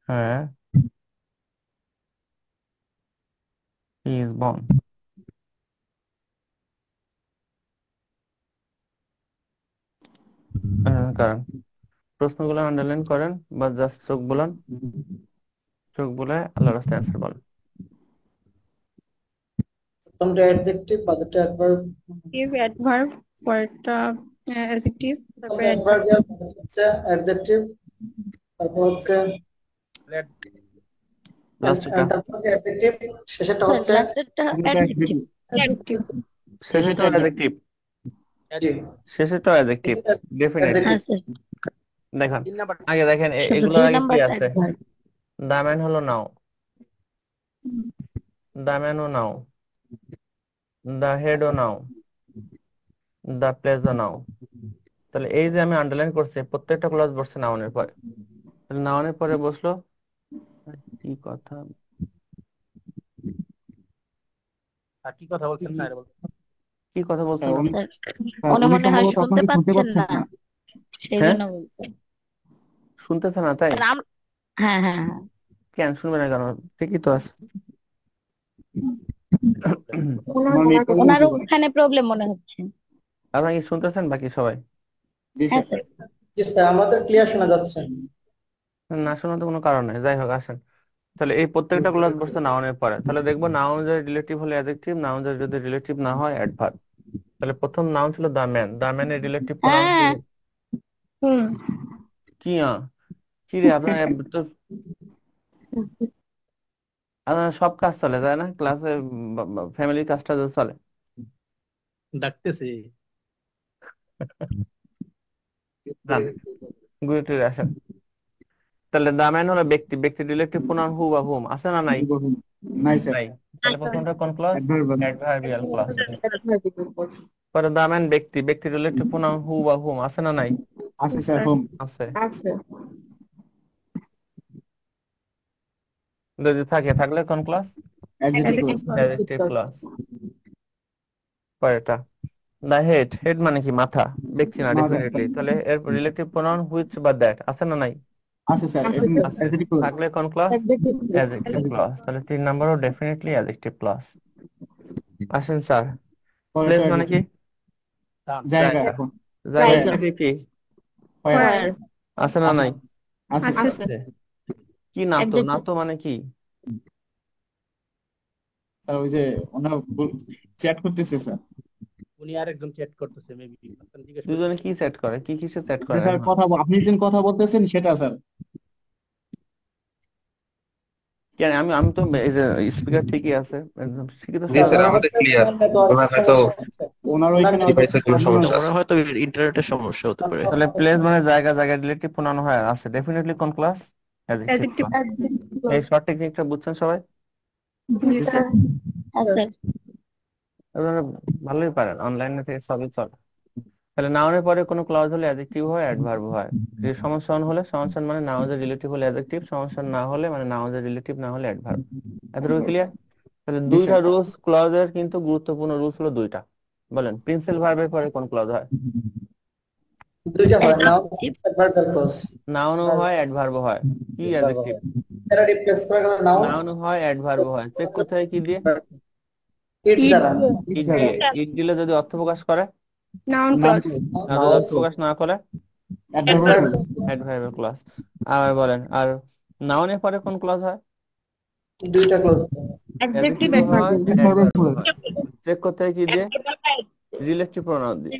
হ্যাঁ হি ইজ বর্ন। কারণ প্রশ্নগুলো আন্ডারলাইন করেন বা জাস্ট চোখ বুলান, চোখ বুলায় আল্লাহর রাস্তায় অ্যান্সার বলেন। কোনটা অ্যাডজেক্টিভ বাকিটা অ্যাডভার্ব অ্যাডভার্ব পরেরটা অ্যাডজেক্টিভ তারপরে অ্যাডভার্বিয়াল হচ্ছে অ্যাডজেক্টিভ তারপর হচ্ছে লাস্টটা তারপর অ্যাডজেক্টিভ শেষেরটা হচ্ছে লাস্টেরটা অ্যাডজেক্টিভ অ্যাডজেক্টিভ শেষেরটা অ্যাডজেক্টিভ জি শেষেরটা অ্যাডজেক্টিভ ডেফিনেটলি অ্যাডজেক্টিভ দেখেন আগে দেখেন শুধু এগুলোর 2 আগে কি নাম্বারটা আছে অ্যাডভার্ব দা ম্যান হলো নাও দা ম্যানও নাও দা হেডও নাও দা প্লেসও নাও তাহলে এই যে আমি আন্ডারলাইন করছি প্রত্যেকটা ক্লজ বসছে নাউনের পরে তাহলে নাউনের পরে বসলো কি কথা আর কি কথা বলছেন না কি কথা বলছেন উনি মনে উনি মনে হয় সম্ভবত শুনতে আপনাকে শুনতে পাচ্ছেন পাচ্ছেন না না। সেই হ্যাঁ জন্য বলছি শুনতেছে না তাই হ্যাঁ হ্যাঁ হ্যাঁ কেন শুনবে না কেন ঠিকই তো আছে আমার নেটওয়ার্ক ওনার হতে পারে। ওখানে প্রবলেম মনে হচ্ছে আপনারা কি শুনতেছেন বাকি সবাই জি হ্যাঁ স্যার স্যার জি স্যার আমাদের ক্লিয়ার শোনা যাচ্ছে না শোনার তো কোনো কারণ নেই যাই হোক আসেন তাহলে এই প্রত্যেকটা ক্লজ বসছে নাউনের পরে তাহলে দেখবো নাউন যদি রিলেটিভ হলে অ্যাডজেক্টিভ নাউন যদি রিলেটিভ না হয় অ্যাডভার্ব তাহলে প্রথম নাউন ছিল দা ম্যানের রিলেটিভ প্রোনাউন কি হ্যাঁ হুম কি কি রে আপনার তো আপনার সব কাজ চলে যায় না ক্লাসে ফ্যামিলির কাজটা যে চলে ডাকতেছে যান ঘুরে টুরে আসেন তাহলে দা ম্যান হলো ব্যক্তি ব্যক্তি রিলেটিভ প্রোনাউন হু বা হুম আছে না নাই নাই স্যার নাই তাহলে প্রথমটা কোন ক্লজ অ্যাডভার্ব অ্যাডভার্বিয়াল ক্লজ পরে দা ম্যান ব্যক্তি ব্যক্তি রিলেটিভ প্রোনাউন হু বা হুম আছে না নাই আছে স্যার হোম আছে আছে যদি থাকলে কোন ক্লজ অ্যাডজেক্টিভ অ্যাডজেক্টিভ ক্লজ পরেরটা দা হেড মানে কি মাথা ব্যক্তি না ডেফিনেটলি তাহলে এর রিলেটিভ প্রোনাউন হুইচ বা দ্যাট আছে না নাই আছে স্যার আছে অ্যাডজেক্টিভ থাকলে কোন ক্লজ অ্যাডজেক্টিভ ক্লজ তাহলে 3 নম্বরও ডেফিনেটলি অ্যাডজেক্টিভ ক্লজ আসেন স্যার প্লেস মানে কি জায়গা জায়গা এখন জায়গা জায়গা। থেকে কি Where? আছে না আছে নাই আছে আছে আছে কি নাতো Adjective. নাতো মানে কি স্যার ওই যে ওনার চ্যাট করতেছে স্যার উনি আরেকজন চ্যাট করতেছে মেবি জিজ্ঞেস করুন। দুজনে কি সেট করে কি কিসে সেট করে স্যার এখন? কথা আপনি যে কথা বলতেছেন সেটা স্যার কেন আমি আমি তো এই যে স্পিকার ঠিকই আছে একদম শিক্ষিত জি স্যার আমাদের ক্লিয়ার ওনার হয়তো ওনার ওইখানে ডিভাইসের কোনো সমস্যা ওরা আছে হয়তো ইন্টারনেটের সমস্যা হতে পারে তাহলে প্লেস মানে জায়গা জায়গা রিলেটিভ প্রোনাউন হয় আছে ডেফিনেটলি কোন ক্লাস অ্যাডজেক্টিভ Adjective. এই শর্ট টেকনিকটা বুঝছেন সবাই জি স্যার হ্যাঁ স্যার আপনারা ভালোই পারেন অনলাইনে থেকে সবই চলে তাহলে নাউনের পরে কোনো ক্লজ হলে অ্যাডজেক্টিভ হয় অ্যাডভার্ব হয় যে সমানসন হলে সমানসন মানে নাউনের রিলেটিভ হলে অ্যাডজেক্টিভ সমানসন না হলে মানে নাউনের রিলেটিভ না হলে অ্যাডভার্ব এতটুকু ক্লিয়ার তাহলে জি দুইটা স্যার রুলস ক্লজের কিন্তু গুরুত্বপূর্ণ রুলস হলো দুইটা বলেন প্রিন্সিপাল ভার্বের পরে কোন ক্লজ হয় দুইটা হয় নাও Adjective. অ্যাডভার্বিয়াল ক্লজ নাউনও হয় অ্যাডভার্বও হয় কি অ্যাডজেক্টিভ এরা রিপ্লেস করে গেল নাও নাউনও হয় অ্যাডভার্বও হয় চেক করতে হয় কি দিয়ে ইট দ্বারা ইট দিয়ে ইট দিলে যদি অর্থ প্রকাশ করে Noun নাম clause. আর যদি অর্থ প্রকাশ না করে অ্যাডভার্ব অ্যাডভার্বিয়াল ক্লজ আবার বলেন আর নাউনের পরে কোন ক্লজ হয় দুইটা ক্লজ Adjective, অ্যাডজেক্টিভ হয় adverb. অ্যাডভার্ব হয় চেক করতে হয় কি দিয়ে রিলেটিভ প্রোনাউন দিয়ে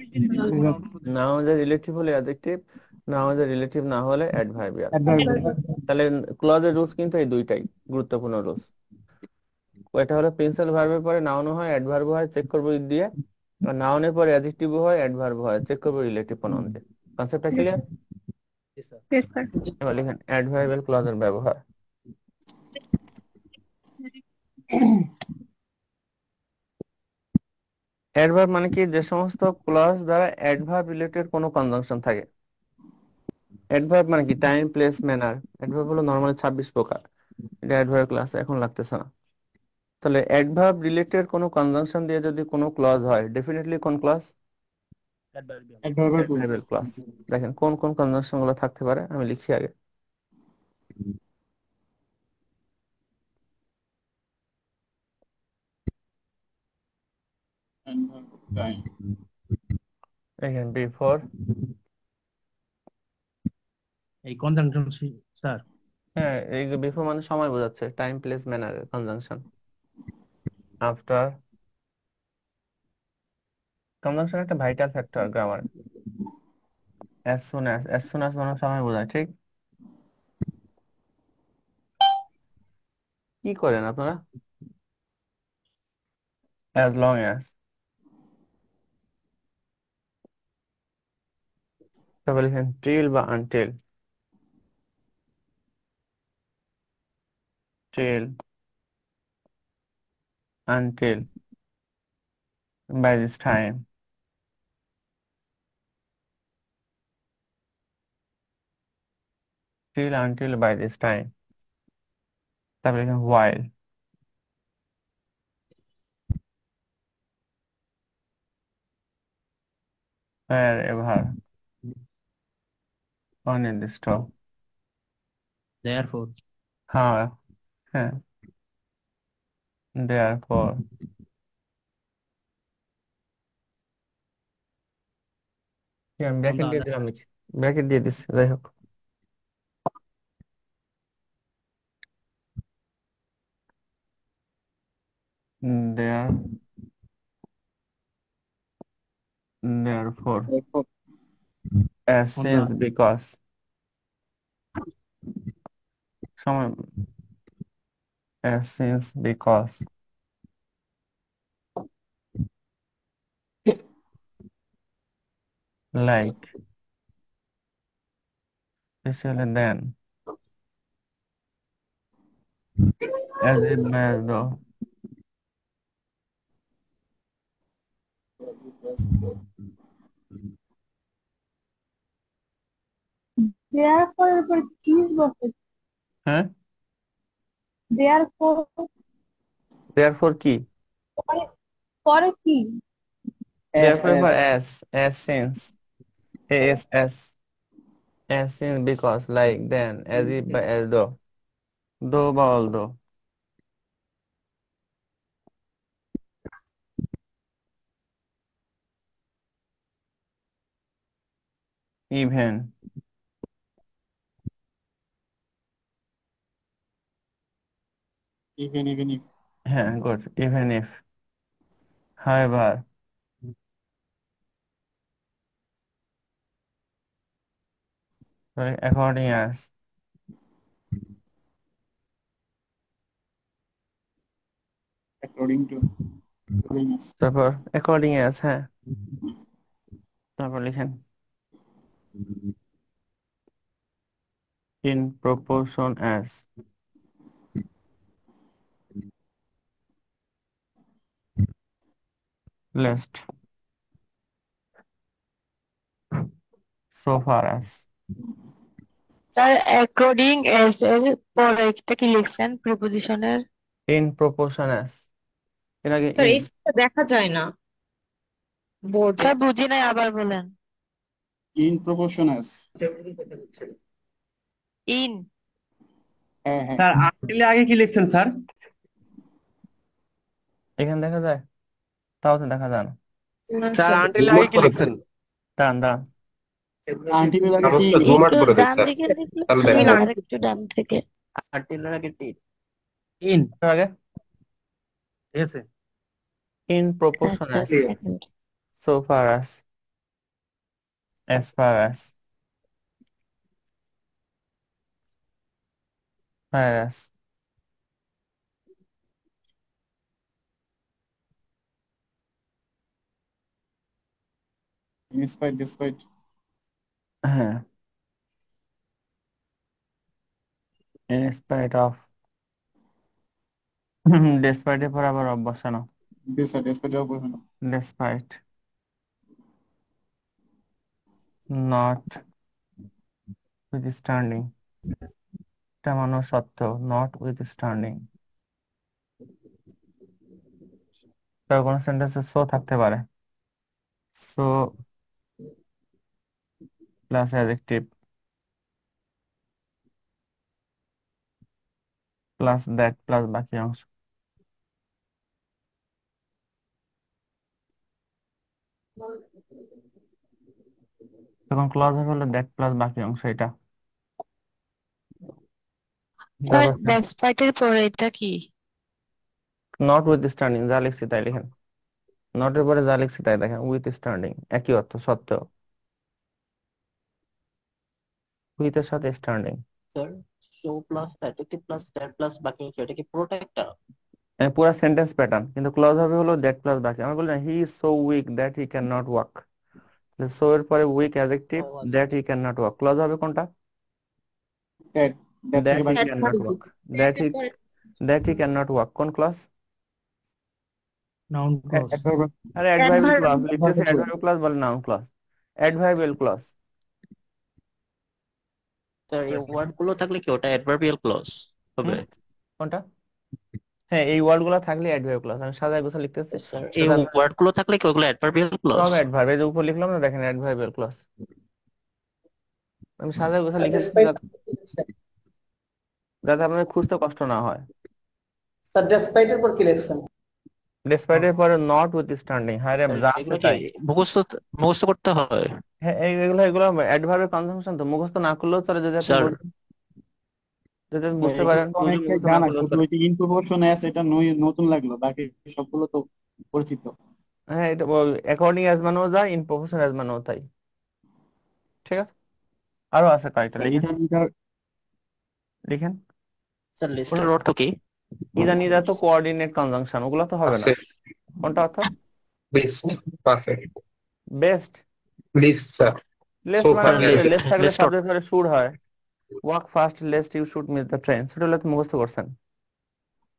নাউনের রিলেটিভ হলে অ্যাডজেক্টিভ নাউনের রিলেটিভ না হলে অ্যাডভার্বিয়াল তাহলে ক্লজের রুলস কিন্তু এই দুইটাই গুরুত্বপূর্ণ রুলস এটা হলো প্রিন্সিপাল ভার্বের পরে নাউনও হয় অ্যাডভার্ব হয় চেক করবো ইট দিয়ে আর নাউনের পরে অ্যাডজেক্টিভ হয় অ্যাডভার্ব হয় চেক করবো রিলেটিভ প্রোনাউন দিয়ে কনসেপ্টটা ক্লিয়ার Yes, sir. এবার লিখেন অ্যাডভার্বিয়াল ক্লজের ব্যবহার অ্যাডভার্ব মানে কি যে সমস্ত ক্লজ দ্বারা অ্যাডভার্ব রিলেটেড কোনো কনজাংশন থাকে অ্যাডভার্ব মানে কি টাইম প্লেস ম্যানার অ্যাডভার্ব হলো নরমালি 26 প্রকার এটা অ্যাডভার্ব ক্লাসে এখন লাগতেছে না তাহলে অ্যাডভার্ব রিলেটেড কোনো কনজাংশন দিয়ে যদি কোনো ক্লজ হয় ডেফিনেটলি কোন ক্লজ অ্যাডভার্বিয়াল ক্লজ দেখেন কোন কোন কনজাংশন গুলো থাকতে পারে আমি লিখি আগে দেখেন বিফোর এই কনজাংশন স্যার হ্যাঁ এই বিফোর মানে সময় বোঝাচ্ছে time place manner conjunction after conjunction একটা vital factor grammar. as soon as মানে সময় বোঝায়, ঠিক? কি করেন আপনারা? as long as, তারপর লিখেন till বা until, till, until, by this time, till until by this time, তারপর লিখেন while, wherever, অনির্দিষ্ট, therefore, হ্যাঁ, হ্যাঁ, therefore, কি আমি on ব্র্যাকেট the দিয়ে other দিলাম নাকি? ব্র্যাকেট দিয়ে দিচ্ছি, যাই হোক। there, therefore, as on since, the because, সময়, as since, because, like, especially then, as in, as though, therefore এর পর কি বসে? হ্যাঁ, therefore therefore কি? পরে পরে কি? therefore for S. as since, as since, because, like, then, as if by as though, though বা although, even, even if হ্যাঁ, good, even if, however, sorry, according as, according to according as তারপর according as, হ্যাঁ, তারপর লিখেন in proportion as, lest, so far as, sir according S এর পরে এটা কি লিখছেন প্রিপোজিশনের? in proportion as, এর আগে স্যার in, এই জিনিসটা দেখা যায় না বোর্ডে। স্যার বুঝি নাই, আবার বলেন। in proportion as ইন হ্যাঁ হ্যাঁ স্যার আর্টিকেলের আগে কি লিখছেন স্যার? এখানে দেখা যায়, তাও তো দেখা যায় না। স্যার স্যার আর্টিকেলের জুম আগে আউট কি করে লিখছেন? দেন, দাঁড়ান দাঁড়ান, আর্টিকেল আগে কি কাগজটা জুম আউট একটু করে দেন ডান স্যার, দিকে লিখলে তাহলে হবে, দেখা যাবে। আর একটু ডান থেকে। আর্টিকেলের আগে টি, ইন, এর আগে ঠিক আছে। in proportion আচ্ছা as, second. so far as far as, far as, despite হ্যাঁ, in spite of, despite এর পর আবার of বসানো, despite যাও বলবেন despite, not withstanding, তেমনও সত্ত্বেও, not withstanding, তার কোনো সেন্টেন্সে সো থাকতে পারে, so plus adjective plus that plus বাকি অংশ, তখন ক্লজ হবে হলো দ্যাট প্লাস বাকি অংশ, এটা। স্যার তারপর ডেসপাইট এর পরে এটা কি? নট উইথস্ট্যান্ডিং, যা লিখছি তাই লিখেন। নটের পরে যা লিখছি তাই দেখেন, উইথ স্ট্যান্ডিং একই অর্থ সত্ত্বেও, উইথ এর সাথে standing. Sir so plus adjective plus that plus বাকি অংশ, এটা কি পুরোটা একটা? পুরা সেন্টেন্স প্যাটার্ন, কিন্তু ক্লজ হবে হলো দ্যাট প্লাস বাকি। আমি বললাম he is so weak that he can not walk, so এর পরে উইক অ্যাডজেক্টিভ, ও আচ্ছা। That he can not walk. Clause হবে কোনটা? দ্যাট দ্যাট দ্যাট থেকে হি বাকি can not walk, That that he, এর পরে that he can not walk কোন ক্লজ? Noun clause. অ্যাডভার্ব আরে অ্যাডভার্বিয়াল adverb ক্লজ লিখতেছে, অ্যাডভার্ব অ্যাডভার্বিয়াল ক্লজ বলে noun clause, adverbial clause. Sir এই ওয়ার্ড গুলো থাকলে কি ওটা অ্যাডভার্বিয়াল ক্লজ হবে? হুম, কোনটা? হ্যাঁ, এই ওয়ার্ড গুলো থাকলে অ্যাডভার্ব ক্লজ। আমি সাজায় গোছা লিখতেছি, স্যার এই সাথে আপনার ওয়ার্ড গুলো থাকলে কি ওগুলো অ্যাডভার্বিয়াল ক্লজ? সব অ্যাডভার্ব, এই যে উপর লিখলাম না দেখেন, অ্যাডভার্বিয়াল ক্লজ। আমি সাজায় গোছা লিখে দিচ্ছি ডেসপাইট, যাতে আপনাদের খুঁজতে কষ্ট না হয়। স্যার ডেসপাইট এর পর কি লিখছেন? ডেসপাইট এর পরে নট উইথ স্ট্যান্ডিং, হ্যাঁ রে, স্যার যা আছে এগুলো কি তাই। মুখস্থ মুখস্থ করতে হয়? হ্যাঁ, এগুলো এগুলো অ্যাডভার্বের কনজাংশন, তো মুখস্থ না করলেও চলে, যদি আপনি স্যার যদি আপনি স্যার বুঝতে এগুলো পারেন, তো বুঝে অনেকটাই মুখস্থ না জানা, করলেও শুধু চলে। ওই যে ইন প্রপোর্শনে আছে, এটা নতুন লাগলো, বাকি সবগুলো তো পরিচিত। হ্যাঁ, এটা অ্যাকর্ডিং অ্যাজ মানেও যায়, ইন প্রপোর্শন অ্যাজ মানেও তাই। ঠিক আছে, আরো আছে কয়েকটা, স্যার লিখেন ইধার ইধার লিখেন। স্যার লিস্টের অর্থ কি? ইদান ইদা তো কোঅর্ডিনেট কনজাংশন, ওগুলো তো হবে না। আছে কোনটা অর্থ? লিস্ট আছে, best, lest sir, lest so মানে স্যার থাকলে লিস্ট লেস্ট থাকলে লিস্ট সাবজেক্ট ধরে শুড হয়। Walk fast lest you should miss the train, সেটা হলে তো মুখস্থ করছেন।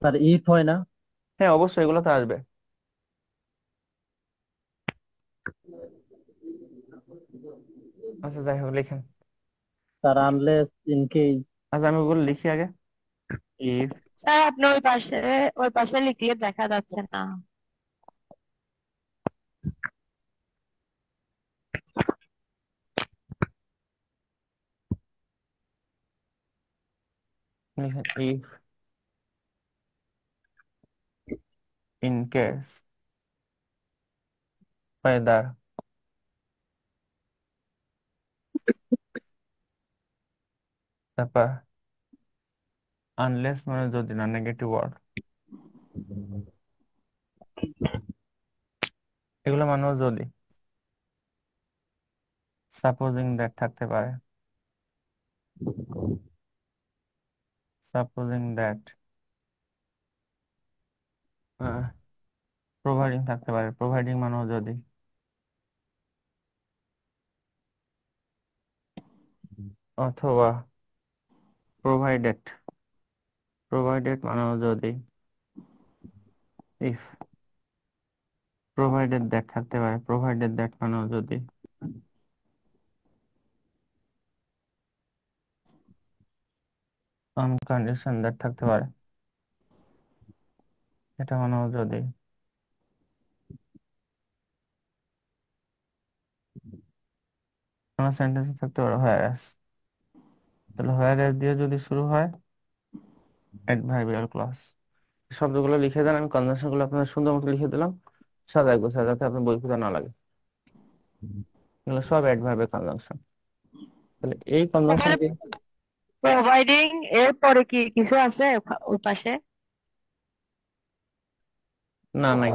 স্যার ইফ হয় না? হ্যাঁ অবশ্যই, এগুলো তো আসবে। আচ্ছা যাই হোক, লিখেন। Sir unless in case. আচ্ছা আমি ওগুলো লিখি আগে। ইফ, স্যার আপনি ওই পাশে লিখলে দেখা যাচ্ছে না। লিখেন ইফ ইন কেস, ওয়েদার, তারপর আনলেস মানে যদি না, নেগেটিভ ওয়ার্ড, এগুলো মানেও যদি। সাপোজিং দ্যাট থাকতে পারে, সাপোজিং দ্যাট, প্রোভাইডিং থাকতে পারে, প্রোভাইডিং মানেও যদি। অথবা প্রোভাইডেড, প্রোভাইডেড মানেও যদি। ইফ প্রোভাইডেড দ্যাট থাকতে পারে, প্রোভাইডেড দ্যাট মানেও যদি। কন্ডিশন দ্যাট থাকতে পারে, এটা মানেও যদি। কোনো সেন্টেন্সে থাকতে পারে হোয়ারএস, তাহলে হোয়ারএস দিয়ে যদি শুরু হয়, অ্যাডভার্বিয়াল ক্লজ। শব্দগুলো লিখে দেন, আমি কনজাংশন গুলো আপনাদের সুন্দর মতো লিখে দিলাম, সাজায় গোছায়, যাতে আপনার বই খুঁজে না লাগে। এগুলো সব অ্যাডভার্বের কনজাংশন। তাহলে এই কনজাংশন কি? প্রোভাইডিং এর পরে কি কিছু আছে ওই পাশে? না, নাই,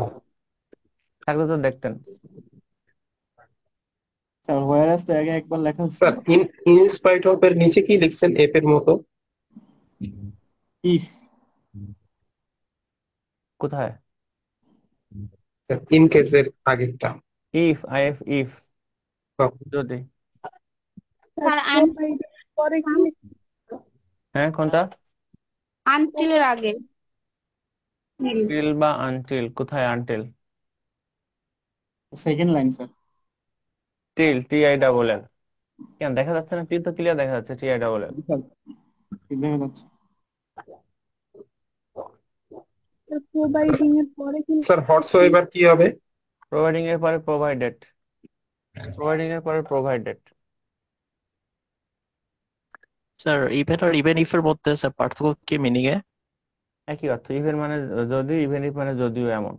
থাকলে তো দেখতেন। স্যার হোয়ারাস তো আগে একবার লেখা হয়েছিল। স্যার ইন স্পাইট অফ এর নিচে কি লিখছেন এফ এর মতো? ইফ কোথায়? ইন কেসের আগেরটা। ইফ, আইএফ, ইফ হ্যাঁ, যদি। স্যার পরে কি হ্যাঁ কোনটা? আনটিলের আগে টিল বা আনটিল, কোথায় until? Second line sir. Till, T I double L, কেন দেখা যাচ্ছে না? টিল তো ক্লিয়ার দেখা যাচ্ছে, টি আই ডাবল এল। ঠিক দেখা যাচ্ছে। প্রোভাইডিং এর পরে কি স্যার হোয়াটসোএভার কি হবে? প্রোভাইডিং এর পরে প্রোভাইডেড, প্রোভাইডিং এর পরে প্রোভাইডেড। স্যার ইভেন আর ইভেন ইফ এর মধ্যে স্যার পার্থক্য কি মিনিং এ? একই অর্থ, ইভেন মানে যদি, ইভেন ইফ মানে যদিও এমন,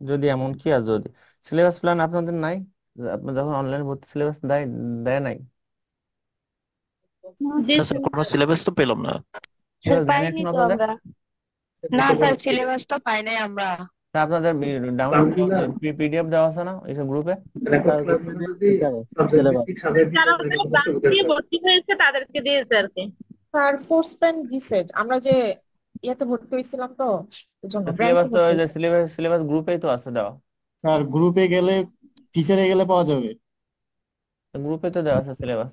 যদি এমন কি আর যদি। সিলেবাস প্ল্যান আপনাদের নাই? আপনি যখন অনলাইন ভর্তি সিলেবাস দেয়, দেয় নাই? স্যার কোনো সিলেবাস তো পেলাম না। সিলেবাস দেয় না পাইনি এখন তো আপনাদের? আমরা। না স্যার সিলেবাস তো পাই নাই আমরা। তা আপনাদের ডাউনলোড পিডিএফ দেওয়া আছে না এইসব গ্রুপে? স্যার গ্রুপে সিলেবাস যারা ওখানে বাদ দিয়ে ভর্তি হয়েছে তাদেরকে দিয়েছে আর কি। স্যার কোর্স প্ল্যান দিছে, আমরা যে ইয়াতে ভর্তি হয়েছিলাম তো এজন্য সিলেবাস ব্রাঞ্চে তো ভর্তি ওই যে হয়েছি। সিলেবাস গ্রুপেই তো আছে দেওয়া। স্যার গ্রুপে গেলে টিচারে গেলে পাওয়া যাবে। গ্রুপে তো দেওয়া আছে syllabus.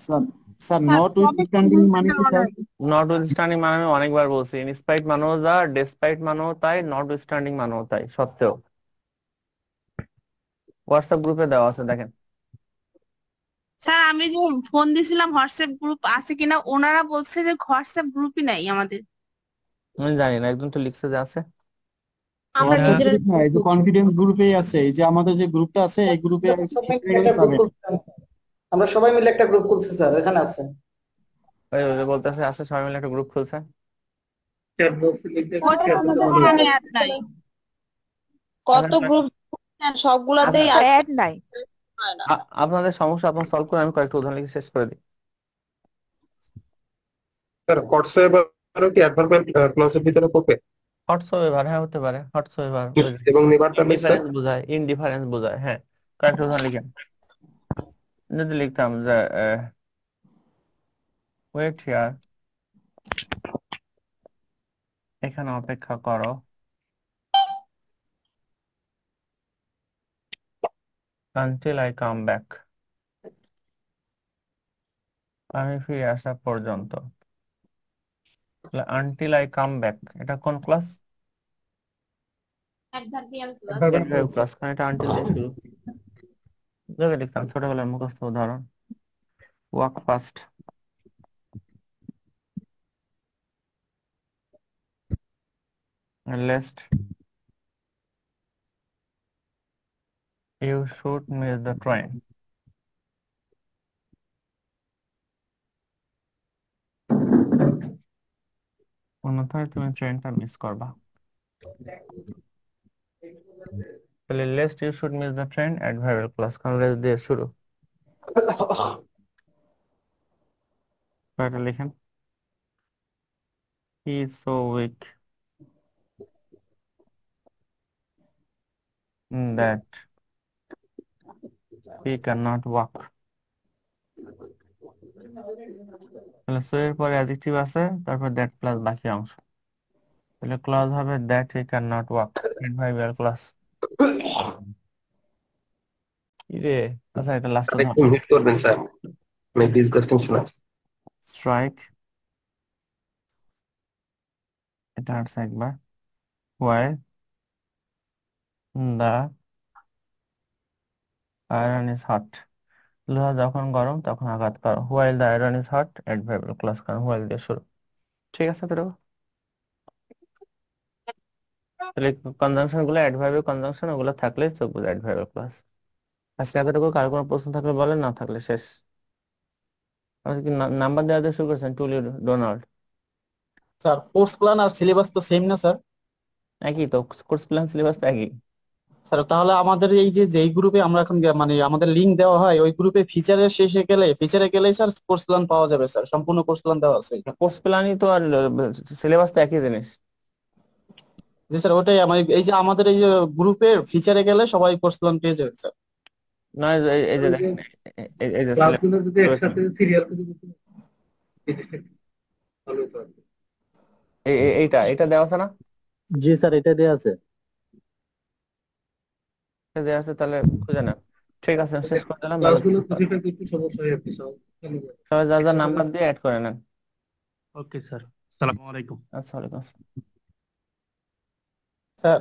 Sir sir not withstanding মানে কি স্যার? নট উইথস্ট্যান্ডিং মানে আমি অনেকবার বলছি, ইনস্পাইট মানেও যা, ডেসপাইট মানেও তাই, নট উইথস্ট্যান্ডিং মানেও তাই, সত্ত্বেও। হোয়াটসঅ্যাপ গ্রুপে দেওয়া আছে দেখেন। স্যার আমি যে ফোন দিছিলাম হোয়াটসঅ্যাপ গ্রুপ আছে কিনা, ওনারা বলছে যে হোয়াটসঅ্যাপ গ্রুপই নাই আমাদের। আমি জানি না, একজন তো লিখছে যে আছে। আমরা হোয়াটসঅ্যাপ নিজেরা গ্রুপ না, এই যে কনফিডেন্স গ্রুপেই আছে, এই যে আমাদের যে গ্রুপটা আছে এই গ্রুপে একটা গ্রুপ খুলছিলাম স্যার। আমরা সবাই মিলে একটা গ্রুপ খুলছি স্যার, এখানে আছে। ওই যে বলতেছে আছে, সবাই মিলে একটা গ্রুপ খুলছে। ওটা আমাদের এখানে অ্যাড নাই। কত গ্রুপ সবগুলাতেই অ্যাড নাই। হয় না। আপনাদের সমস্যা আপনার সলভ করে আমি কয়েকটা উদাহরণ লিখে শেষ করে দিই। স্যার হটসেভারও কি অ্যাডভার্ব ক্লজের ভিতরে পড়বে? হটসোএভার, হ্যাঁ হতে পারে। হটসোএভার এবং nevertheless sir? Indifference বোঝায়, ইনডিফারেন্স বোঝায়, হ্যাঁ। কয়েকটা উদাহরণ লিখেন। যদি লিখতাম যে ওয়েট হিয়ার, এখানে অপেক্ষা করো, আনটিল আই কাম ব্যাক, আমি ফিরে আসা পর্যন্ত। আনটিল আই কাম ব্যাক এটা কোন clause? Adverbial clause. Adverb clause, কারণ এটা আনটিল দিয়ে শুরু। যদি লিখতাম ছোটবেলার মুখস্থ উদাহরণ, walk fast, lest you should miss the train, অন্যথায় তুমি ট্রেনটা মিস করবা। তাহলে lest you should miss the train adverbial clause, কারণ লেস্ট দিয়ে শুরু। এটা লিখেন, he is so weak that he can not walk. তাহলে সো এর পরে অ্যাডজেক্টিভ আছে, তারপর দ্যাট প্লাস বাকি অংশ। তাহলে ক্লজ হবে that he can not walk, adverbial class. কি রে, আচ্ছা এটা লাস্ট একটু মিউট করবেন স্যার, অনেক ডিসগাস্টিং শোনাচ্ছে। স্ট্রাইক, এটা আছে একবার। While the iron is hot, লোহা যখন গরম তখন আঘাত করো। While the iron is hot adverbial clause, কারণ হোয়াইল দিয়ে শুরু। ঠিক আছে তো? তাহলে কনজাংশন গুলো অ্যাডভার্বিয়াল কনজাংশন, ওগুলো থাকলে চোখ বুঝে অ্যাডভার্বিয়াল ক্লাস। আজকে এতটুকু, কার কোনো প্রশ্ন থাকলে বলেন, না থাকলে শেষ। আপনি কি নাম্বার দেওয়া দিয়ে শুরু করছেন? টুলি ডোনাল্ড স্যার কোর্স প্ল্যান আর সিলেবাস তো সেম না স্যার? একই তো, কোর্স প্ল্যান সিলেবাস তো একই। স্যার তাহলে আমাদের এই যে যেই গ্রুপে আমরা এখন মানে আমাদের লিংক দেওয়া হয় ওই গ্রুপে ফিচারের শেষে গেলে ফিচারে গেলেই স্যার কোর্স প্ল্যান পাওয়া যাবে স্যার, সম্পূর্ণ কোর্স প্ল্যান দেওয়া আছে। কোর্স প্ল্যানই তো, আর সিলেবাস তো একই জিনিস। জি স্যার, ওটাই আমার এই যে আমাদের এই যে গ্রুপের ফিচারে গেলে সবাই কোর্স প্ল্যান পেয়ে যাবে স্যার। না এই যে দেখেন, এই যে ক্লাসগুলো যদি একসাথে সিরিয়াল করে দিতে জিনিসটা ভালো হতো আর কি। এইটা দেওয়া আছে না? জি স্যার এটা দেওয়া আছে। এটা দেওয়া আছে, তাহলে খুঁজে নেন। ঠিক আছে, শেষ করে দিলাম। ক্লাসগুলো খুঁজে পেতে একটু সমস্যা হয় আর কি, সবাই যা যা নাম্বার দিয়ে অ্যাড করে নেন। ওকে স্যার, আসসালামু আলাইকুম। আচ্ছা, ওয়ালাইকুম আসসালাম। স্যার